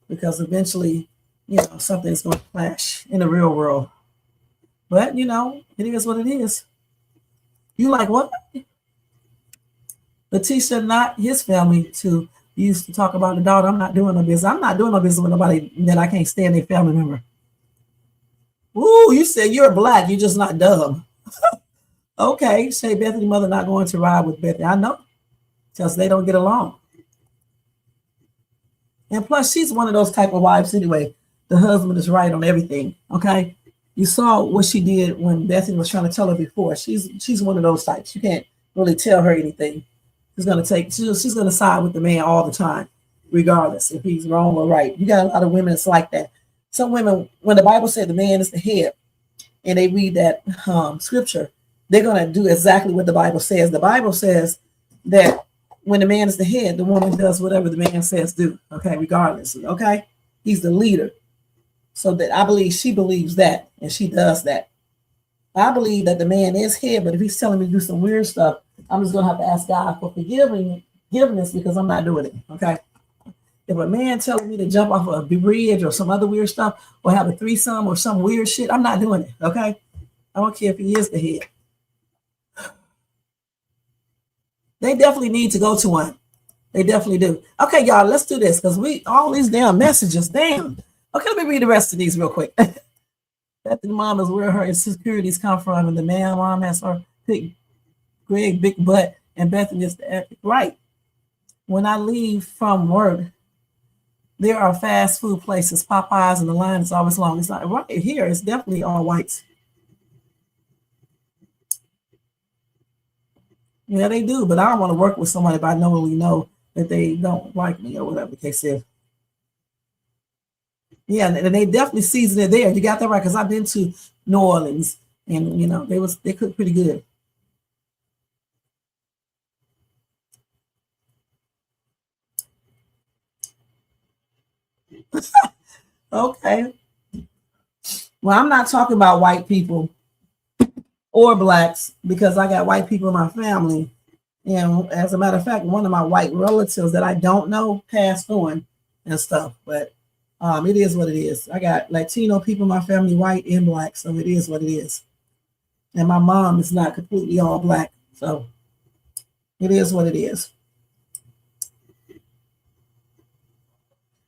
because eventually, you know, something's going to clash in the real world. But you know, it is what it is. You like what? Letitia, not his family to used to talk about the daughter. I'm not doing no business. I'm not doing no business with nobody that I can't stand their family member. Ooh, you said you're black. You're just not dumb. Okay, say Bethany mother not going to ride with Bethany. I know, because they don't get along. And plus, she's one of those type of wives anyway. The husband is right on everything. Okay, you saw what she did when Bethany was trying to tell her before. She's one of those types. You can't really tell her anything. She's gonna side with the man all the time, regardless if he's wrong or right. You got a lot of women that's like that. Some women, when the Bible said the man is the head, and they read that scripture, they're gonna do exactly what the Bible says. The Bible says that when the man is the head, the woman does whatever the man says do. Okay, regardless. Okay, he's the leader. So that I believe she believes that, and she does that. I believe that the man is head, but if he's telling me to do some weird stuff, I'm just gonna have to ask God for forgiveness because I'm not doing it. Okay. If a man telling me to jump off a bridge or some other weird stuff or have a threesome or some weird shit, I'm not doing it. Okay. I don't care if he is the head. They definitely need to go to one. They definitely do. Okay, y'all, let's do this because all these damn messages, damn. Okay, let me read the rest of these real quick. Bethany mom is where her insecurities come from, and the man mom has her big butt, and Bethany is the epic. Right. When I leave from work, there are fast food places, Popeyes, and the line is always long. It's not right here. It's definitely all whites. Yeah, they do, but I don't want to work with somebody if I know that they don't like me or whatever the case is. Yeah, and they definitely season it there. You got that right, because I've been to New Orleans, and you know they cook pretty good. Okay. Well, I'm not talking about white people or blacks because I got white people in my family. And as a matter of fact, one of my white relatives that I don't know passed on and stuff. But it is what it is. I got Latino people in my family, white and black. So it is what it is. And my mom is not completely all black. So it is what it is.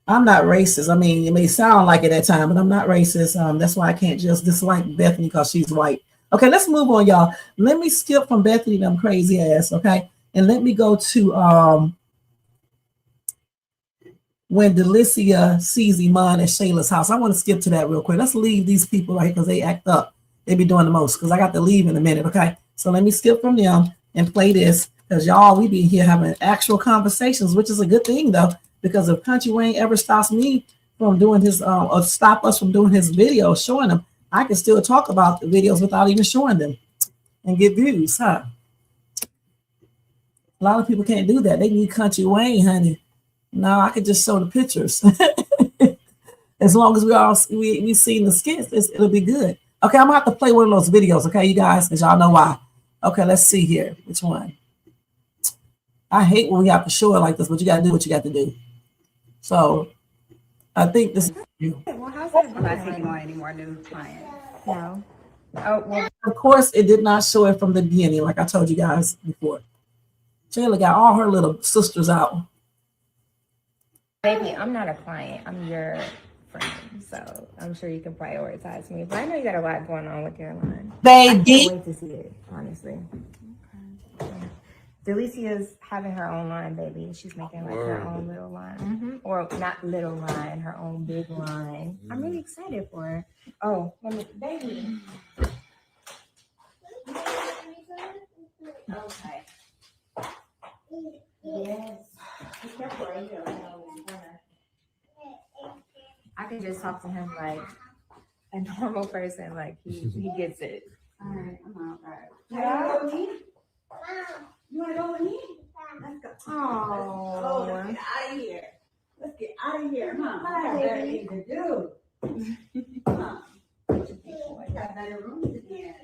I'm not racist. I mean, it may sound like it at times, but I'm not racist. That's why I can't just dislike Bethany because she's white. Okay, let's move on, y'all. Let me skip from Bethany, them crazy ass, okay? And let me go to when Delicia sees Iman at Shayla's house. I want to skip to that real quick. Let's leave these people right because they act up. They be doing the most because I got to leave in a minute, okay? So let me skip from them and play this because y'all, we be here having actual conversations, which is a good thing, though. Because if Country Wayne ever stops me from doing his, or stop us from doing his videos, showing them, I can still talk about the videos without even showing them and get views, huh? A lot of people can't do that. They need Country Wayne, honey. No, I could just show the pictures. As long as we seen the skits, it'll be good. Okay, I'm gonna have to play one of those videos, okay, you guys, because y'all know why. Okay, let's see here. Which one? I hate when we have to show it like this, but you gotta do what you got to do. So I think this is you. Well, how's that going? Am I taking on any more new clients? No. Oh, well. Of course, it did not show it from the beginning, like I told you guys before. Shayla got all her little sisters out. Baby, I'm not a client. I'm your friend. So I'm sure you can prioritize me. But I know you got a lot going on with your line. Baby. I can't wait to see it, honestly. Okay. Yeah. Delicia's having her own line, baby. She's making like her own little line. Mm-hmm. Or not little line, her own big line. I'm really excited for her. Oh, baby. Okay. Yes. Be careful right here. I can just talk to him like a normal person. Like he gets it. All right, I'm out. All right. Yeah. You want to go with me? Let's go. Oh, let's get out of here. Let's get out of here. Come on. I got better things to do. Come on. I got better rooms to be in.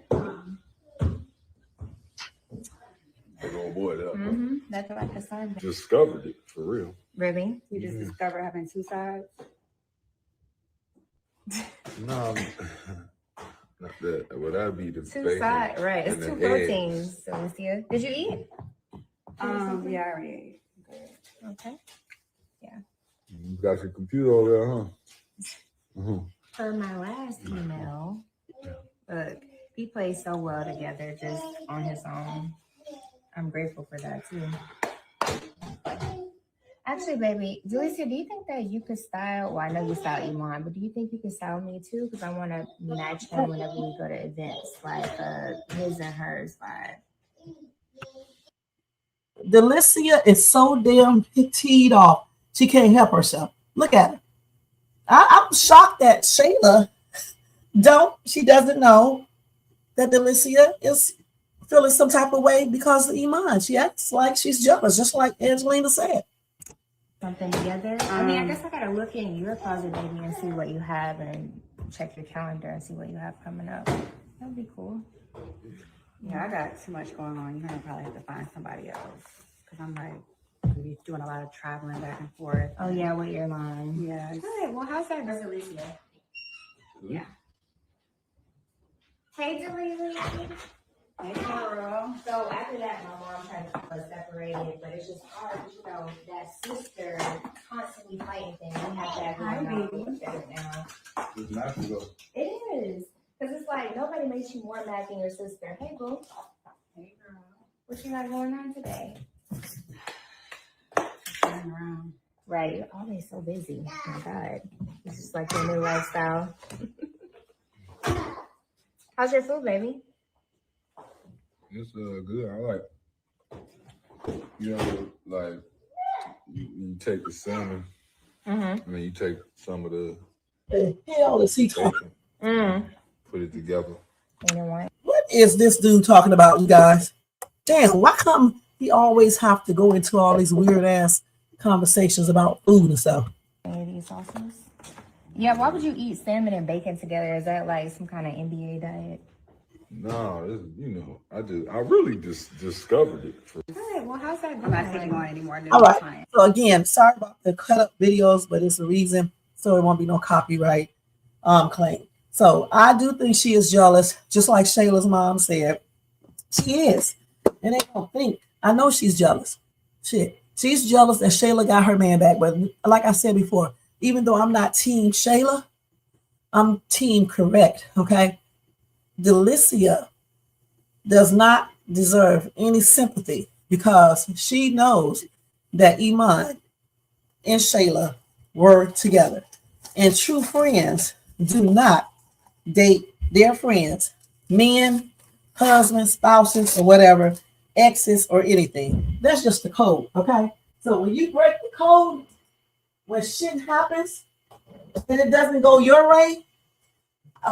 Big old boy, that Mm-hmm. That's like a son. discovered it for real. Really? You just discovered having two sides. No, not that. Would I be the Two bacon sides, right? It's and two the eggs? proteins. Delicia. Did you eat? Yeah, I already ate. Okay. You got your computer over there, huh? Mm-hmm. For my last email, look, he plays so well together, just on his own. I'm grateful for that too. Actually, baby, Delicia, do you think that you could style? Well, I know you style Iman, but do you think you could style me too? Because I want to match him whenever we go to events, like his and hers vibe. Delicia is so damn petite off. She can't help herself. Look at her. I'm shocked that Shayla she doesn't know that Delicia is feeling some type of way because of Iman. She acts like she's jealous, just like Angelina said. Something together. I mean, I guess I gotta look in your closet, baby, and see what you have, and check your calendar and see what you have coming up. That'd be cool. Yeah, I got too much going on. You're gonna probably have to find somebody else because I'm like doing a lot of traveling back and forth. Oh yeah, with your line. Yeah. Good. Well, how's that, Delicia? Yeah. Hey, Delicia. Hey, girl. So after that, my mom tried to keep us separated, but it's just hard, that sister constantly fighting things. We have that going on. We'll shut it down. It's natural though. It is. Because it's like nobody makes you more mad than your sister. Hey, boo. Hey, girl. What you got going on today? Running around. Right. You're always so busy. Oh my God. This is like your new lifestyle. How's your food, baby? It's good. I like, like you take the salmon, and then you take some of the The hell is he talking? bacon, put it together. You know what? What is this dude talking about, you guys? Damn, why come he always have to go into all these weird ass conversations about food and stuff? Any of these sauces? Yeah, why would you eat salmon and bacon together? Is that like some kind of NBA diet? No, I really just discovered it. Good. Well, how's that I'm going? not taking on any more new All right. clients. So again, sorry about the cut up videos, but it's a reason, so it won't be no copyright claim. So I do think she is jealous, just like Shayla's mom said. She is. And they don't think. I know she's jealous. Shit. She's jealous that Shayla got her man back. But like I said before, even though I'm not team Shayla, I'm team correct. Okay. Delicia does not deserve any sympathy because she knows that Iman and Shayla were together. And true friends do not date their friends, men, husbands, spouses, or whatever, exes, or anything. That's just the code, okay? So when you break the code, when shit happens and it doesn't go your way,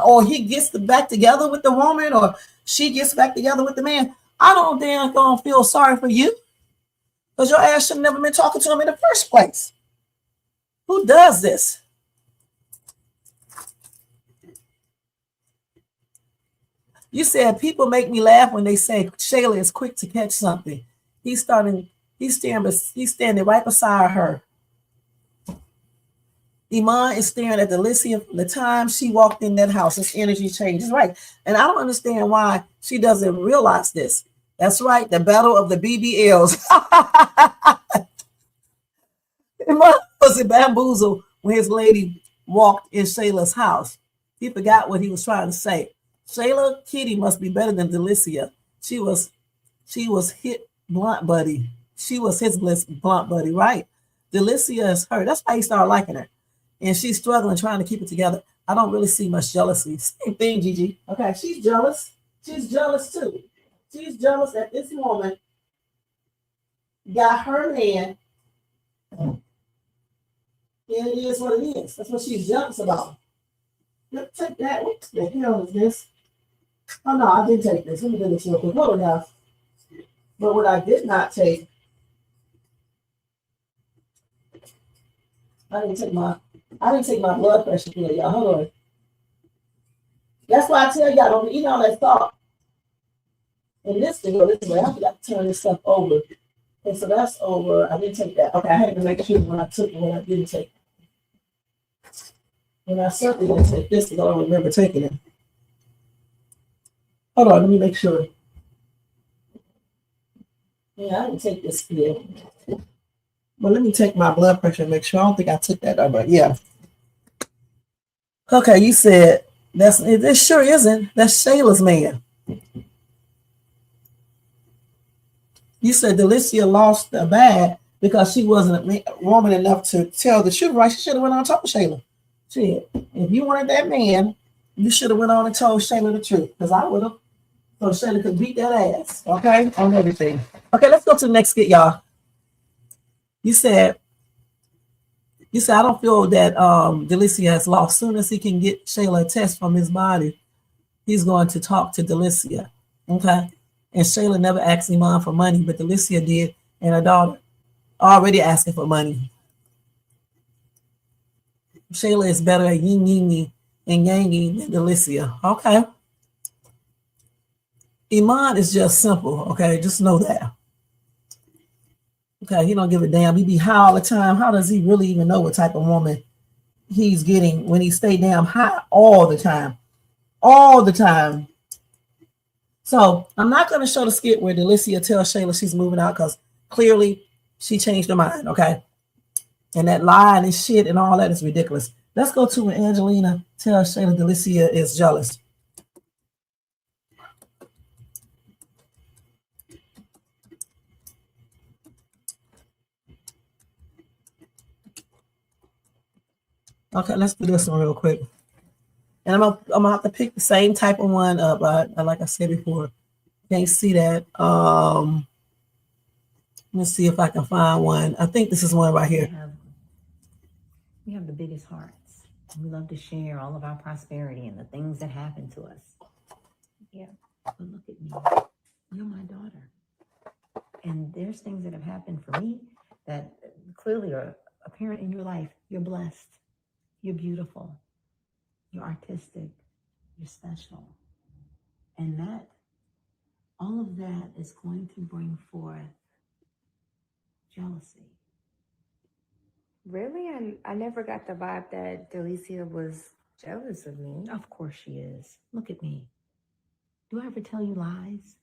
or he gets back together with the woman, or she gets back together with the man, I don't damn gonna feel sorry for you because your ass should have never been talking to him in the first place. Who does this? You said people make me laugh when they say Shayla is quick to catch something. He's standing right beside her. Iman is staring at Delicia from the time she walked in that house. His energy changes, right? And I don't understand why she doesn't realize this. That's right, the battle of the BBLs. Iman was bamboozled when his lady walked in Shayla's house. He forgot what he was trying to say. Shayla Kitty must be better than Delicia. She was hit blunt buddy. She was his blunt buddy, right? Delicia is her. That's why he started liking her. And she's struggling, trying to keep it together. I don't really see much jealousy. Same thing, Gigi. Okay, she's jealous. She's jealous too. She's jealous that this woman got her man. And it is what it is. That's what she's jealous about. Let's take that. What the hell is this? Oh no, I didn't take this. Let me do this real quick. Hold on now. But what I did not take, I didn't take my blood pressure pill, y'all. Hold on. That's why I tell y'all don't eat all that salt. And this thing, this way, I forgot to turn this stuff over. And so that's over. I didn't take that. Okay, I had to make sure when I took it, when I didn't take it. And I certainly didn't take this because I don't remember taking it. Hold on, let me make sure. Yeah, I didn't take this pill. But let me take my blood pressure and make sure. I don't think I took that number. Yeah. Okay, you said this sure isn't. That's Shayla's man. You said Delicia lost the bag because she wasn't a woman enough to tell the truth, right? She should have went on and told Shayla. Shit, if you wanted that man, you should have went on and told Shayla the truth, because I would have. So Shayla could beat that ass, okay, on everything. Okay, let's go to the next skit, y'all. You said I don't feel that Delicia has lost. As soon as he can get Shayla a test from his body, he's going to talk to Delicia, okay? And Shayla never asked Iman for money, but Delicia did, and her daughter already asking for money. Shayla is better at yin and yanging than Delicia. Okay. Iman is just simple, okay? Just know that. Okay, he don't give a damn. He be high all the time. How does he really even know what type of woman he's getting when he stay damn high all the time? All the time. So I'm not going to show the skit where Delicia tells Shayla she's moving out because clearly she changed her mind, okay? And that lie and shit and all that is ridiculous. Let's go to when Angelina tells Shayla Delicia is jealous. Okay, let's do this one real quick. And I'm gonna have to pick the same type of one up. Like I said before, can't see that. Let's see if I can find one. I think this is one right here. We have the biggest hearts. We love to share all of our prosperity and the things that happen to us. Yeah, but look at me. You're my daughter. And there's things that have happened for me that clearly are apparent in your life. You're blessed. You're beautiful. You're artistic. You're special. And that, all of that is going to bring forth jealousy. Really? I never got the vibe that Delicia was jealous of me. Of course she is. Look at me. Do I ever tell you lies?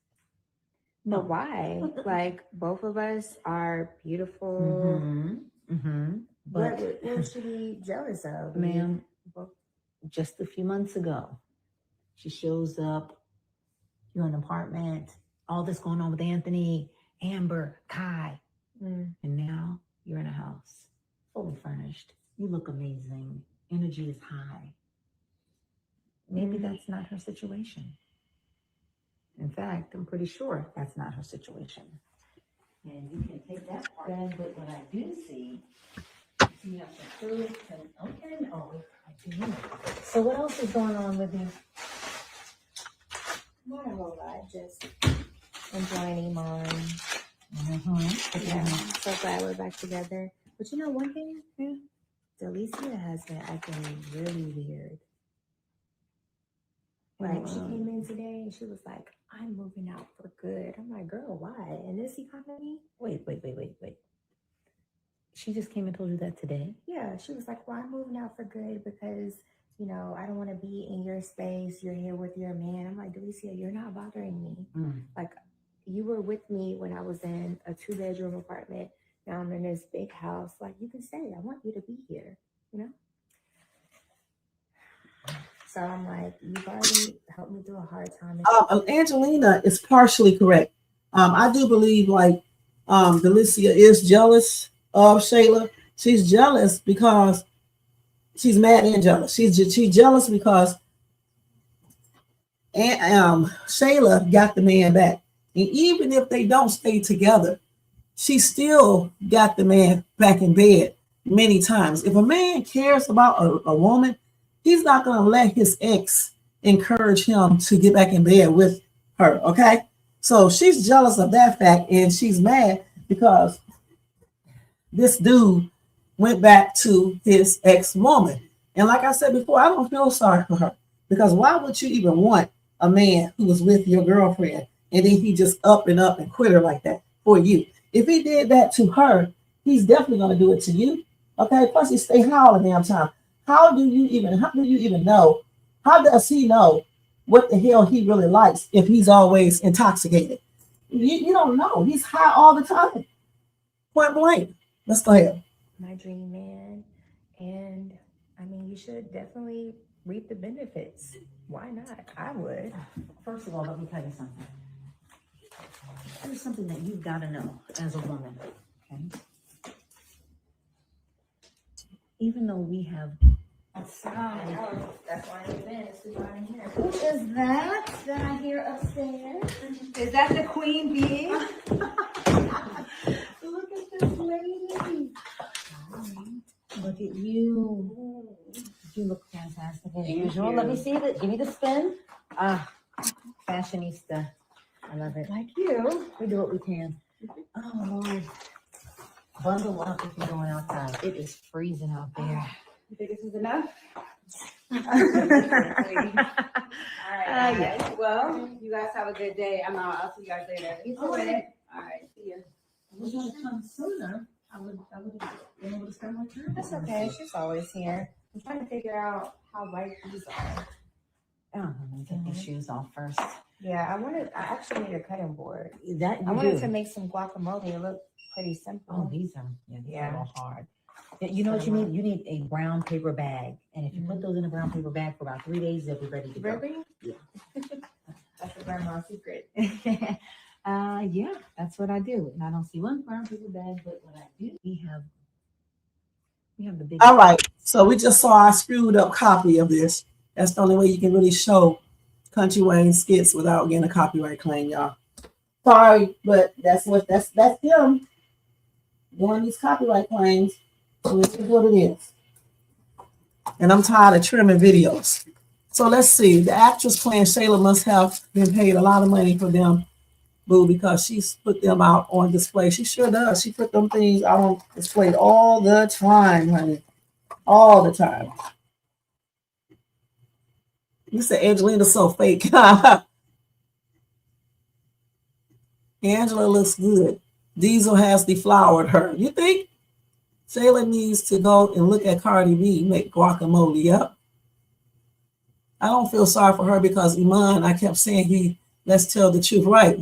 No. But why? Like, both of us are beautiful. Mm-hmm. Mm-hmm. But what should be jealous of? Ma'am, just a few months ago, she shows up, you're in an apartment, all this going on with Anthony, Amber, Kai. And now you're in a house, fully furnished. You look amazing. Energy is high. Maybe that's not her situation. In fact, I'm pretty sure that's not her situation. And you can take that part. But what I do see, you have some food and okay, oh, I do. So what else is going on with you? Not a whole lot, just enjoying Iman. Yeah, I'm so glad we're back together. But you know one thing? Yeah. Delicia has been acting really weird. Like, she came in today and she was like, I'm moving out for good. I'm like, girl, why? In this economy? Wait. She just came and told you that today? Yeah, she was like, well, I'm moving out for good because, you know, I don't want to be in your space. You're here with your man. I'm like, Delicia, you're not bothering me. Like, you were with me when I was in a 2-bedroom apartment. Now I'm in this big house. Like, you can stay. I want you to be here, you know? So I'm like, you've already helped me through a hard time. Angelina is partially correct. I do believe like Delicia is jealous of Shayla. She's jealous because she's mad and jealous. She's jealous because and Shayla got the man back. And even if they don't stay together, she still got the man back in bed many times. If a man cares about a woman, he's not going to let his ex encourage him to get back in bed with her, okay? So she's jealous of that fact, and she's mad because this dude went back to his ex-woman. And like I said before, I don't feel sorry for her, because why would you even want a man who was with your girlfriend and then he just up and quit her like that for you? If he did that to her, he's definitely going to do it to you. Okay, plus he stay high all the damn time. How do you even know? How does he know what the hell he really likes if he's always intoxicated? You don't know. He's high all the time. Point blank. Let's go ahead. My dream man. And I mean, you should definitely reap the benefits. Why not? I would. First of all, let me tell you something. There's something that you've got to know as a woman, okay? Even though we have outside. That's why I've been. It's right in here. Who is that I hear upstairs? Is that the queen bee? Look at this lady. Look at you. You look fantastic as usual. Let me see it. Give me the spin. Fashionista. I love it. Like you. We do what we can. Oh, Lord. Bundle up if you're going outside. It is freezing out there. You think this is enough? All Ah, right. yes. Well, you guys have a good day. I'm out. I'll see you guys later. All right. See ya. I was going to come sooner. I would have been able to spend my time. That's okay. She's always here. I'm trying to figure out how light these are. Oh, let me take these shoes off first. Yeah, I actually need a cutting board. That I you wanted do. to make some guacamole. It looked pretty simple. Oh, these are these are Yeah. a little hard. You know what you need? You need a brown paper bag. And if you put those in a brown paper bag for about 3 days, they'll be ready to go. Really? Yeah. That's a grandma's secret. Yeah, that's what I do. And I don't see one brown paper bag, but what I do, we have the big. All right. So we just saw a screwed up copy of this. That's the only way you can really show Country Wayne skits without getting a copyright claim, y'all. Sorry, but that's him doing these copyright claims. So this is what it is. And I'm tired of trimming videos. So let's see. The actress playing Shayla must have been paid a lot of money for them, boo, because she's put them out on display. She sure does. She put them things out on display all the time, honey. All the time. You said Angelina's so fake. Angela looks good. Diesel has deflowered her. You think? Shayla needs to go and look at Cardi B make guacamole. Yep. I don't feel sorry for her because Iman, I kept saying let's tell the truth, right?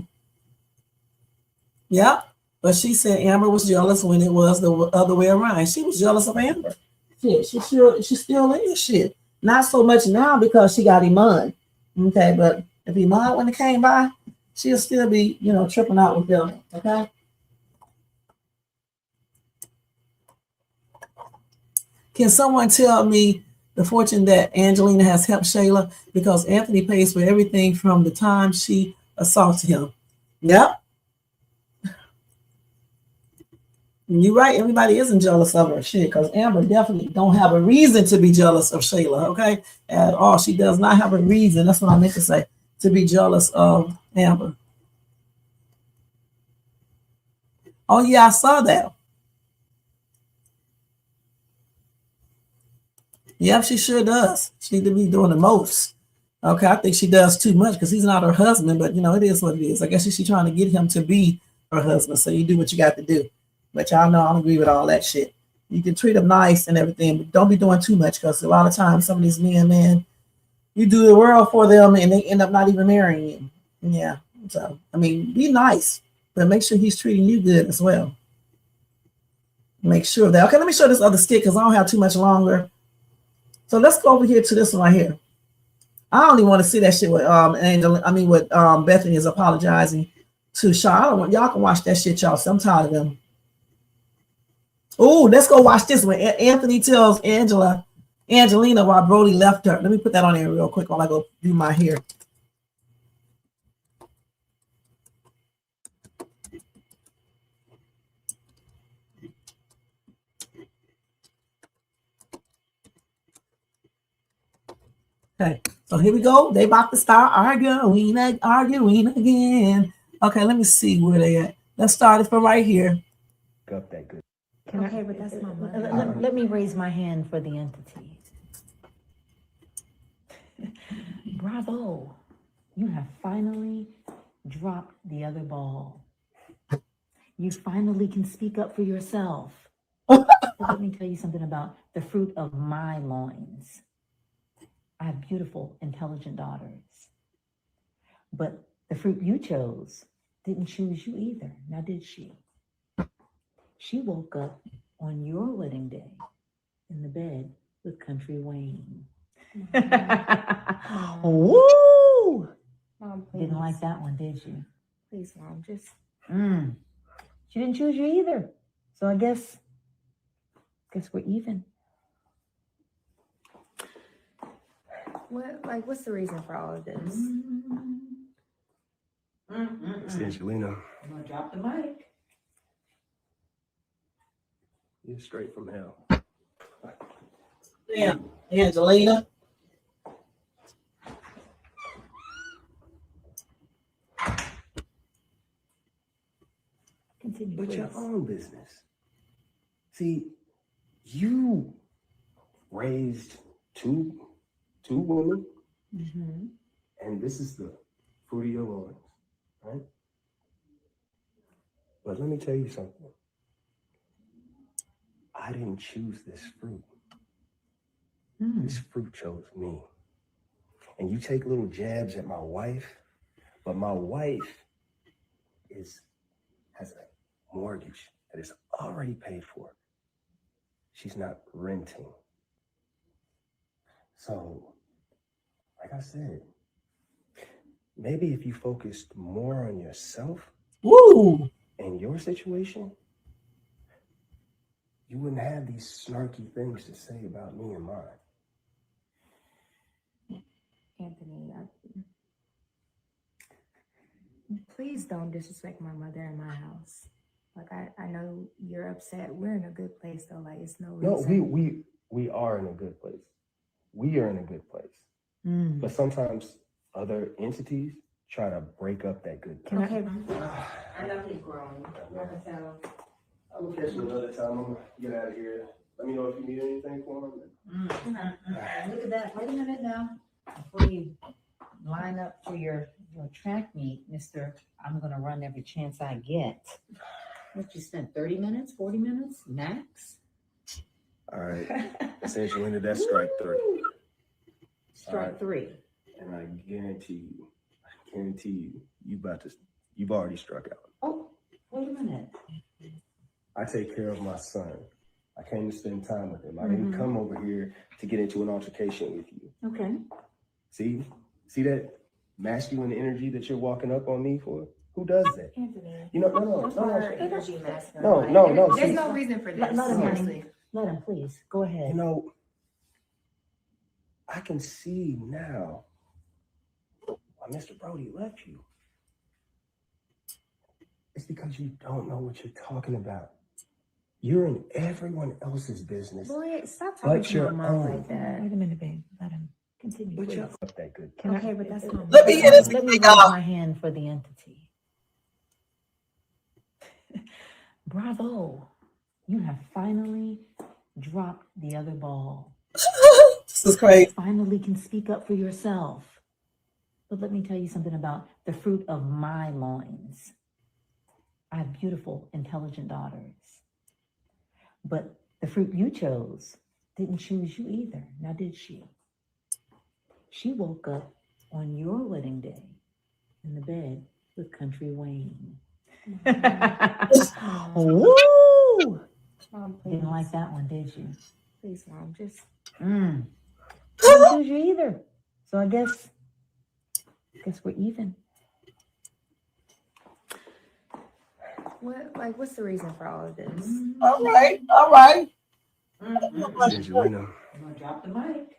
Yep. But she said Amber was jealous when it was the other way around. She was jealous of Amber. Shit, she still is shit. Not so much now because she got Iman. Okay, but if Iman when it came by, she'll still be, tripping out with them. Okay. Can someone tell me the fortune that Angelina has helped Shayla? Because Anthony pays for everything from the time she assaulted him. Yep. You're right. Everybody isn't jealous of her shit because Amber definitely don't have a reason to be jealous of Shayla. Okay. At all. She does not have a reason. That's what I meant to say. To be jealous of Amber. Oh yeah, I saw that. Yep, she sure does. She need to be doing the most. Okay, I think she does too much because he's not her husband, but it is what it is. I guess she's trying to get him to be her husband. So you do what you got to do. But y'all know I don't agree with all that shit. You can treat them nice and everything, but don't be doing too much because a lot of times some of these men, man, you do the world for them and they end up not even marrying you. Yeah. So, be nice, but make sure he's treating you good as well. Make sure that. Okay, let me show this other stick because I don't have too much longer. So let's go over here to this one right here. I only want to see that shit with Bethany is apologizing to Shaw. I don't want y'all can watch that shit, y'all. So I'm tired of them. Oh, let's go watch this one. Anthony tells Angelina why Brody left her. Let me put that on there real quick while I go do my hair. Okay, so here we go. They about to start arguing again. Okay, let me see where they at. Let's start it from right here. Up that good. Okay, but that's my mother. Let me raise my hand for the entity. Bravo. You have finally dropped the other ball. You finally can speak up for yourself. But let me tell you something about the fruit of my loins. I have beautiful, intelligent daughters. But the fruit you chose didn't choose you either, now did she? She woke up on your wedding day in the bed with Country Wayne. Woo! Mom, please. Didn't like that one, did you? Please, Mom, just. She didn't choose you either. So I guess we're even. What's the reason for all of this? It's Angelina. I'm gonna drop the mic. You're straight from hell. Yeah, Angelina. Continue, But please. your own business. See, you raised two women, and this is the fruit of your loins, right? But let me tell you something. I didn't choose this fruit. This fruit chose me. And you take little jabs at my wife, but my wife has a mortgage that is already paid for. She's not renting. So, like I said, maybe if you focused more on yourself and your situation, you wouldn't have these snarky things to say about me and mine. Anthony, please don't disrespect my mother in my house. Like, I know you're upset. We're in a good place, though. Like, it's no reason. No, we are in a good place. We are in a good place. But sometimes other entities try to break up that good place. Okay. I know he's growing. I can tell. I'll catch you another time. I'm gonna get out of here. Let me know if you need anything for him. Look at that. Wait a minute now. Before you line up for your track meet, Mr. I'm going to run every chance I get. What, you spent 30 minutes, 40 minutes, max? All right. Essentially, that's strike three. Strike three. And I guarantee you, you've already struck out. Oh, wait a minute. I take care of my son. I came to spend time with him. I didn't come over here to get into an altercation with you. Okay. See that masculine energy that you're walking up on me for? Who does that? Anthony. You know, No. No. There's no reason for this. Let him, Seriously. Let him, please. Go ahead. You know, I can see now why Mr. Brody left you. It's because you don't know what you're talking about. You're in everyone else's business. Boy, stop talking to my mom like that. Wait a minute, babe. Let him continue. But Please. you're up that good. Okay, but that's not. Let me get this. Let me raise my hand for the entity. Bravo. You have finally dropped the other ball. This is crazy. You finally can speak up for yourself. But let me tell you something about the fruit of my loins. I have beautiful, intelligent daughters. But the fruit you chose didn't choose you either, now did she? She woke up on your wedding day in the bed with Country Wayne. Woo! Mom, please. Didn't like that one, did you? Please, Mom, just. Didn't choose you either. So I guess we're even. What's the reason for all of this? All right. Angelina, I'm gonna drop the mic.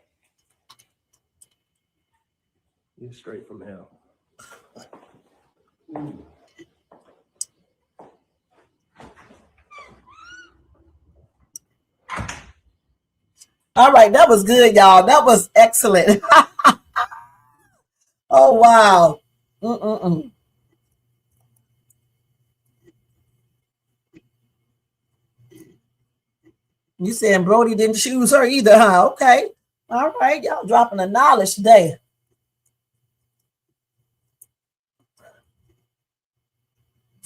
you're straight from hell. All right, that was good, y'all. That was excellent. wow. Mm-mm-mm. You saying Brody didn't choose her either, huh? Okay. All right. Y'all dropping the knowledge today.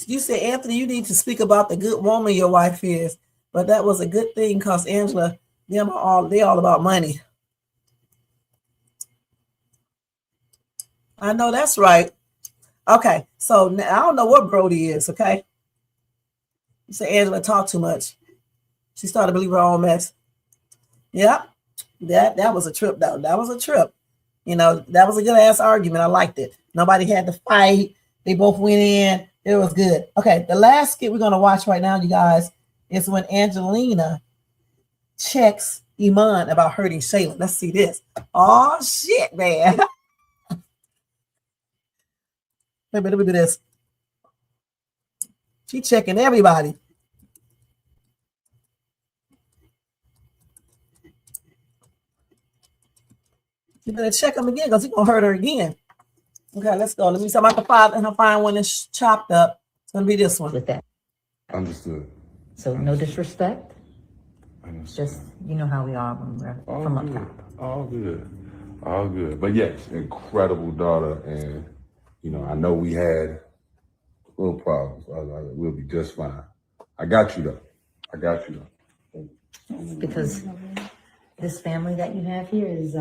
You said, Anthony, you need to speak about the good woman your wife is. But that was a good thing because Angela, they all about money. I know that's right. Okay. So now, I don't know what Brody is, okay? You say Angela talk too much. She started to believe her own mess. Yep. That was a trip, though. That was a trip. You know, that was a good ass argument. I liked it. Nobody had to fight. They both went in. It was good. Okay, the last skit we're going to watch right now, you guys, is when Angelina checks Iman about hurting Shayla. Let's see this. Oh, shit, man. Let me do this. She checking everybody. You better check him again because he's going to hurt her again. Okay, let's go. Let me see if I can find one that's chopped up. It's going to be this one. With that. Understood. So no disrespect. Understood. Just, you know how we are when we're All from good. up top. All good. All good. But yes, incredible daughter. And, you know, I know we had little problems. We'll be just fine. I got you, though. I got you, though. Because this family that you have here is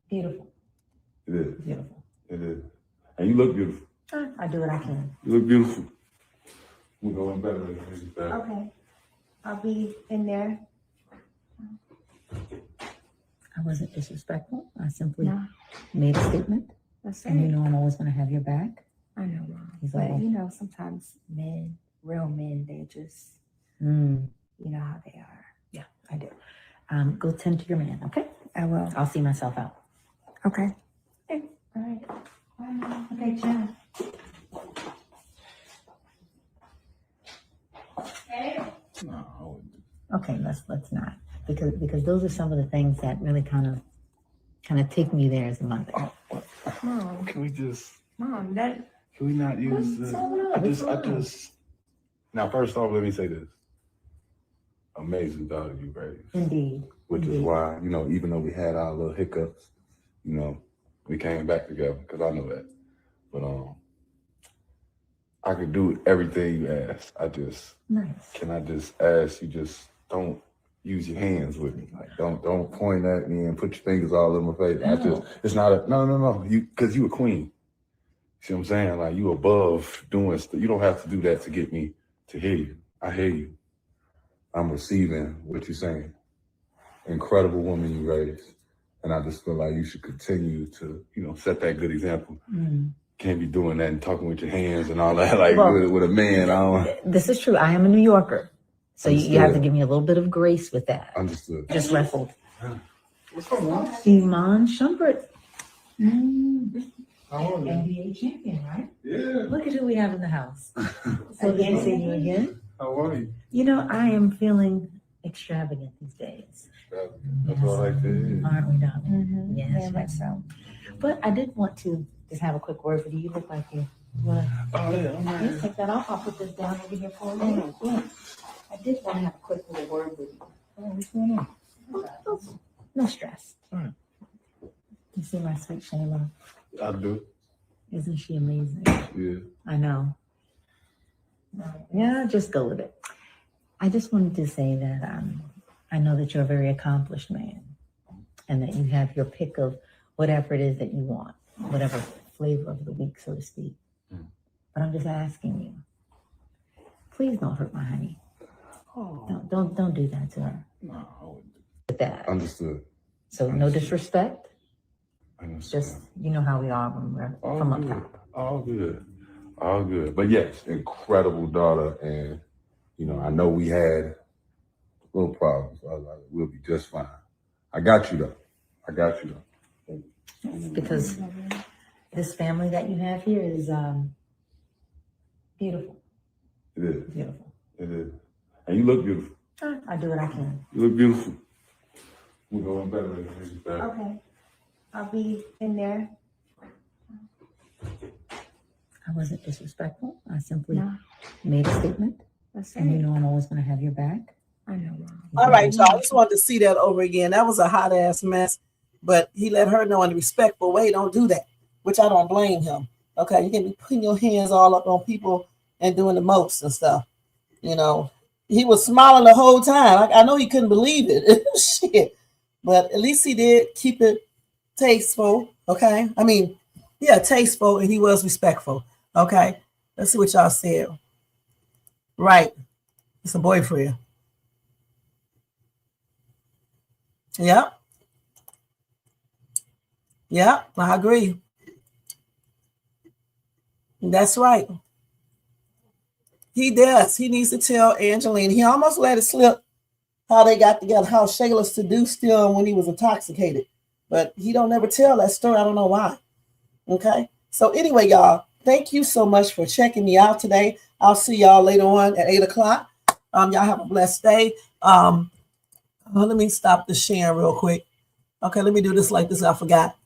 beautiful. It is. Beautiful. It is. And you look beautiful. I do what I can. You look beautiful. We're going better than that. Okay. I'll be in there. I wasn't disrespectful. I simply No. made a statement. That's And you it. know I'm always going to have your back. I know, Mom. He's But all- you know, sometimes men, real men, they just, Mm, you know how they are. yeah, I do. Go tend to your man, okay? I will. I'll see myself out. Okay. All right. Okay, ciao. No, Okay, let's not. Because those are some of the things that really kind of take me there as a mother. Mom, can we just, Mom, that. can we not use What's the, going on? now, first off, let me say this. Amazing daughter you raised. Indeed. Which is Indeed. why, you know, even though we had our little hiccups, you know, we came back together because I know that. But I could do everything you ask. Nice. Can I just ask you just don't use your hands with me. Like don't point at me and put your fingers all in my face. No. It's not a no. Because you a queen. See what I'm saying? Like you above doing stuff. You don't have to do that to get me to hear you. I hear you. I'm receiving what you're saying. Incredible woman you raised. And I just feel like you should continue to, you know, set that good example. Mm. Can't be doing that and talking with your hands and all that, like Well, with a man. I don't This is true. I am a New Yorker. So you have to Understood. give me a little bit of grace with that. understood. Just wrestled. What's going on? Iman Shumpert. How are you? NBA champion, right? Yeah. Look at who we have in the house. So good to see you again. How are you? You know, I am feeling extravagant these days. That's all I like to hear. Aren't we, darling? Mm-hmm. Yes. Very much so. But I did want to just have a quick word with you. You look like you wanna Oh yeah, you take that off. I'll put this down over here for you. I did want to have a quick little word with you. what's going on? No stress. All right. You see my sweet Shayla? I do. Isn't she amazing? Yeah. I know. Yeah, just go with it. I just wanted to say that I know that you're a very accomplished man and that you have your pick of whatever it is that you want, whatever flavor of the week, so to speak. Mm. But I'm just asking you, please don't hurt my honey. Oh. Don't do that to her. No, I wouldn't. With that. Understood. So no disrespect. Understood. Just, you know how we are when we're all from up good. top. All good. All good. But yes, incredible daughter. And, you know, I know we had little problems. We'll be just fine. I got you, though. I got you, though. Because this family that you have here is beautiful. It is. Beautiful. It is. And you look beautiful. I do what I can. You look beautiful. We're going better than that. Okay. I'll be in there. I wasn't disrespectful. I simply No, made a statement. that's And you it. know I'm always going to have your back. I know, Mom. All right, y'all. I just wanted to see that over again. That was a hot ass mess, but he let her know in a respectful way. Don't do that, which I don't blame him. Okay, you can be putting your hands all up on people and doing the most and stuff. You know, he was smiling the whole time. I know he couldn't believe it. Shit, but at least he did keep it tasteful. Okay, I mean, yeah, tasteful, and he was respectful. Okay, let's see what y'all said. Right, it's a boyfriend. Yeah. Yeah, I agree. That's right. He does. He needs to tell Angelina. He almost let it slip how they got together, how Shayla seduced him when he was intoxicated. But he don't never tell that story. I don't know why. Okay. So anyway, y'all, thank you so much for checking me out today. I'll see y'all later on at 8 o'clock. Y'all have a blessed day. Let me stop the sharing real quick. Okay, let me do this like this. I forgot.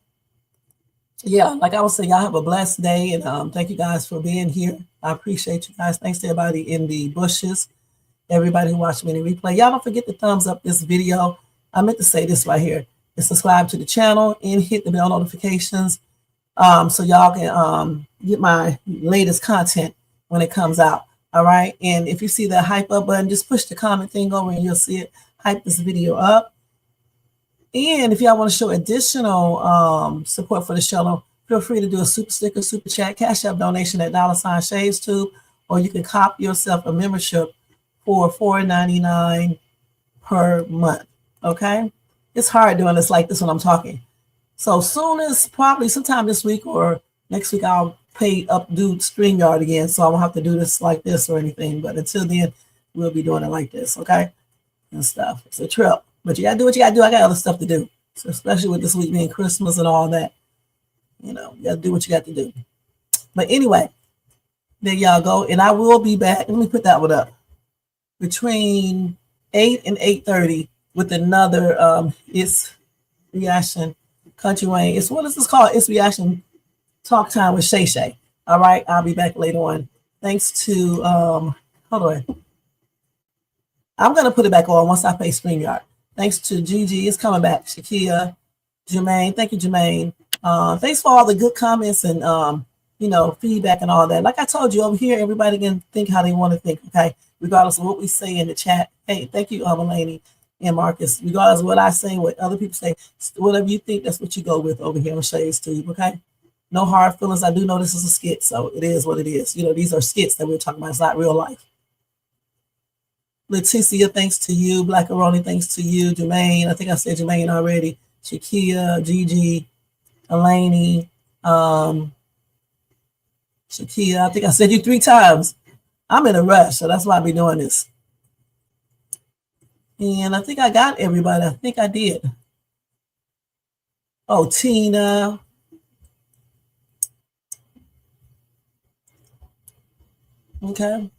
Yeah, like I was saying, y'all have a blessed day, and thank you guys for being here. I appreciate you guys. Thanks to everybody in the bushes, everybody who watched me in the replay. Y'all don't forget to thumbs up this video. I meant to say this right here. And subscribe to the channel and hit the bell notifications so y'all can get my latest content when it comes out. All right. And if you see the hype up button, just push the comment thing over and you'll see it. Hype this video up. And if y'all want to show additional support for the channel, feel free to do a super sticker, super chat, cash app donation at $ShavesTube, or you can cop yourself a membership for $4.99 per month. Okay, it's hard doing this like this when I'm talking. So soon as probably sometime this week or next week, I'll do StreamYard again, so I won't have to do this like this or anything. But until then, we'll be doing it like this, okay, and stuff. It's a trip. But you gotta do what you gotta do. I got other stuff to do. So especially with this week being Christmas and all that, you know, you gotta do what you got to do. But anyway, there y'all go. And I will be back. Let me put that one up. Between 8 and 8:30 with another It's Reaction Country Wayne. It's what is this called? It's Reaction Talk Time with Shay Shay. All right, I'll be back later on. Thanks to hold on. I'm gonna put it back on once I pay StreamYard. Thanks to Gigi, it's coming back. Shakia, Jermaine, thank you, Jermaine. Thanks for all the good comments and feedback and all that. Like I told you over here, everybody can think how they want to think, okay? Regardless of what we say in the chat. Hey, thank you, Melanie and Marcus. Regardless of what I say, what other people say, whatever you think, that's what you go with over here on Shay's Tube, okay? No hard feelings. I do know this is a skit, so it is what it is. You know, these are skits that we're talking about. It's not real life. Leticia, thanks to you. Black Aroni, thanks to you. Jermaine, I think I said Jermaine already. Shakia, Gigi, Elaney, Shakia, I think I said you 3 times. I'm in a rush, so that's why I be doing this. And I think I got everybody. I think I did. Oh, Tina. Okay.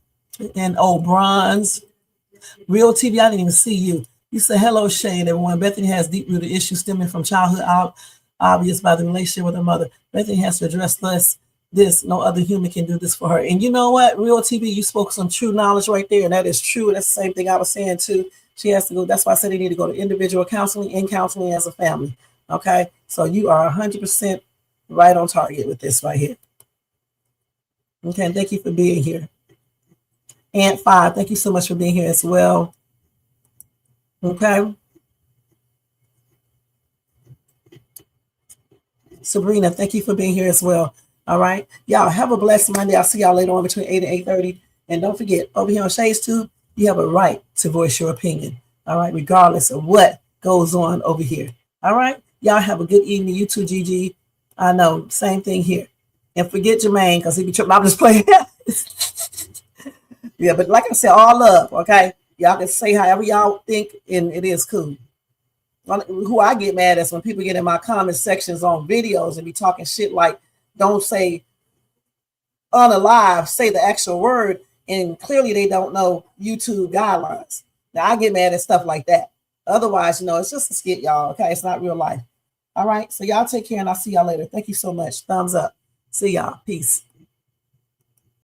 And Bronze. Real TV, I didn't even see you. You said, hello, Shane, everyone. Bethany has deep-rooted issues stemming from childhood obvious by the relationship with her mother. Bethany has to address this. No other human can do this for her. And you know what? Real TV, you spoke some true knowledge right there, and that is true. That's the same thing I was saying, too. She has to go. That's why I said they need to go to individual counseling and counseling as a family. Okay? So you are 100% right on target with this right here. Okay, and thank you for being here. Ant 5, thank you so much for being here as well. Okay. Sabrina, thank you for being here as well. All right. Y'all have a blessed Monday. I'll see y'all later on between 8 and 8:30. And don't forget, over here on Shay's Tube, you have a right to voice your opinion. All right. Regardless of what goes on over here. All right. Y'all have a good evening. You too, Gigi. I know. Same thing here. And forget Jermaine, because he be tripping. I'm just playing. Yeah, but like I said, all love, okay? Y'all can say however y'all think, and it is cool. Who I get mad at is when people get in my comment sections on videos and be talking shit like, don't say unalive, say the actual word, and clearly they don't know YouTube guidelines. Now, I get mad at stuff like that. Otherwise, it's just a skit, y'all, okay? It's not real life. All right, so y'all take care, and I'll see y'all later. Thank you so much. Thumbs up. See y'all. Peace.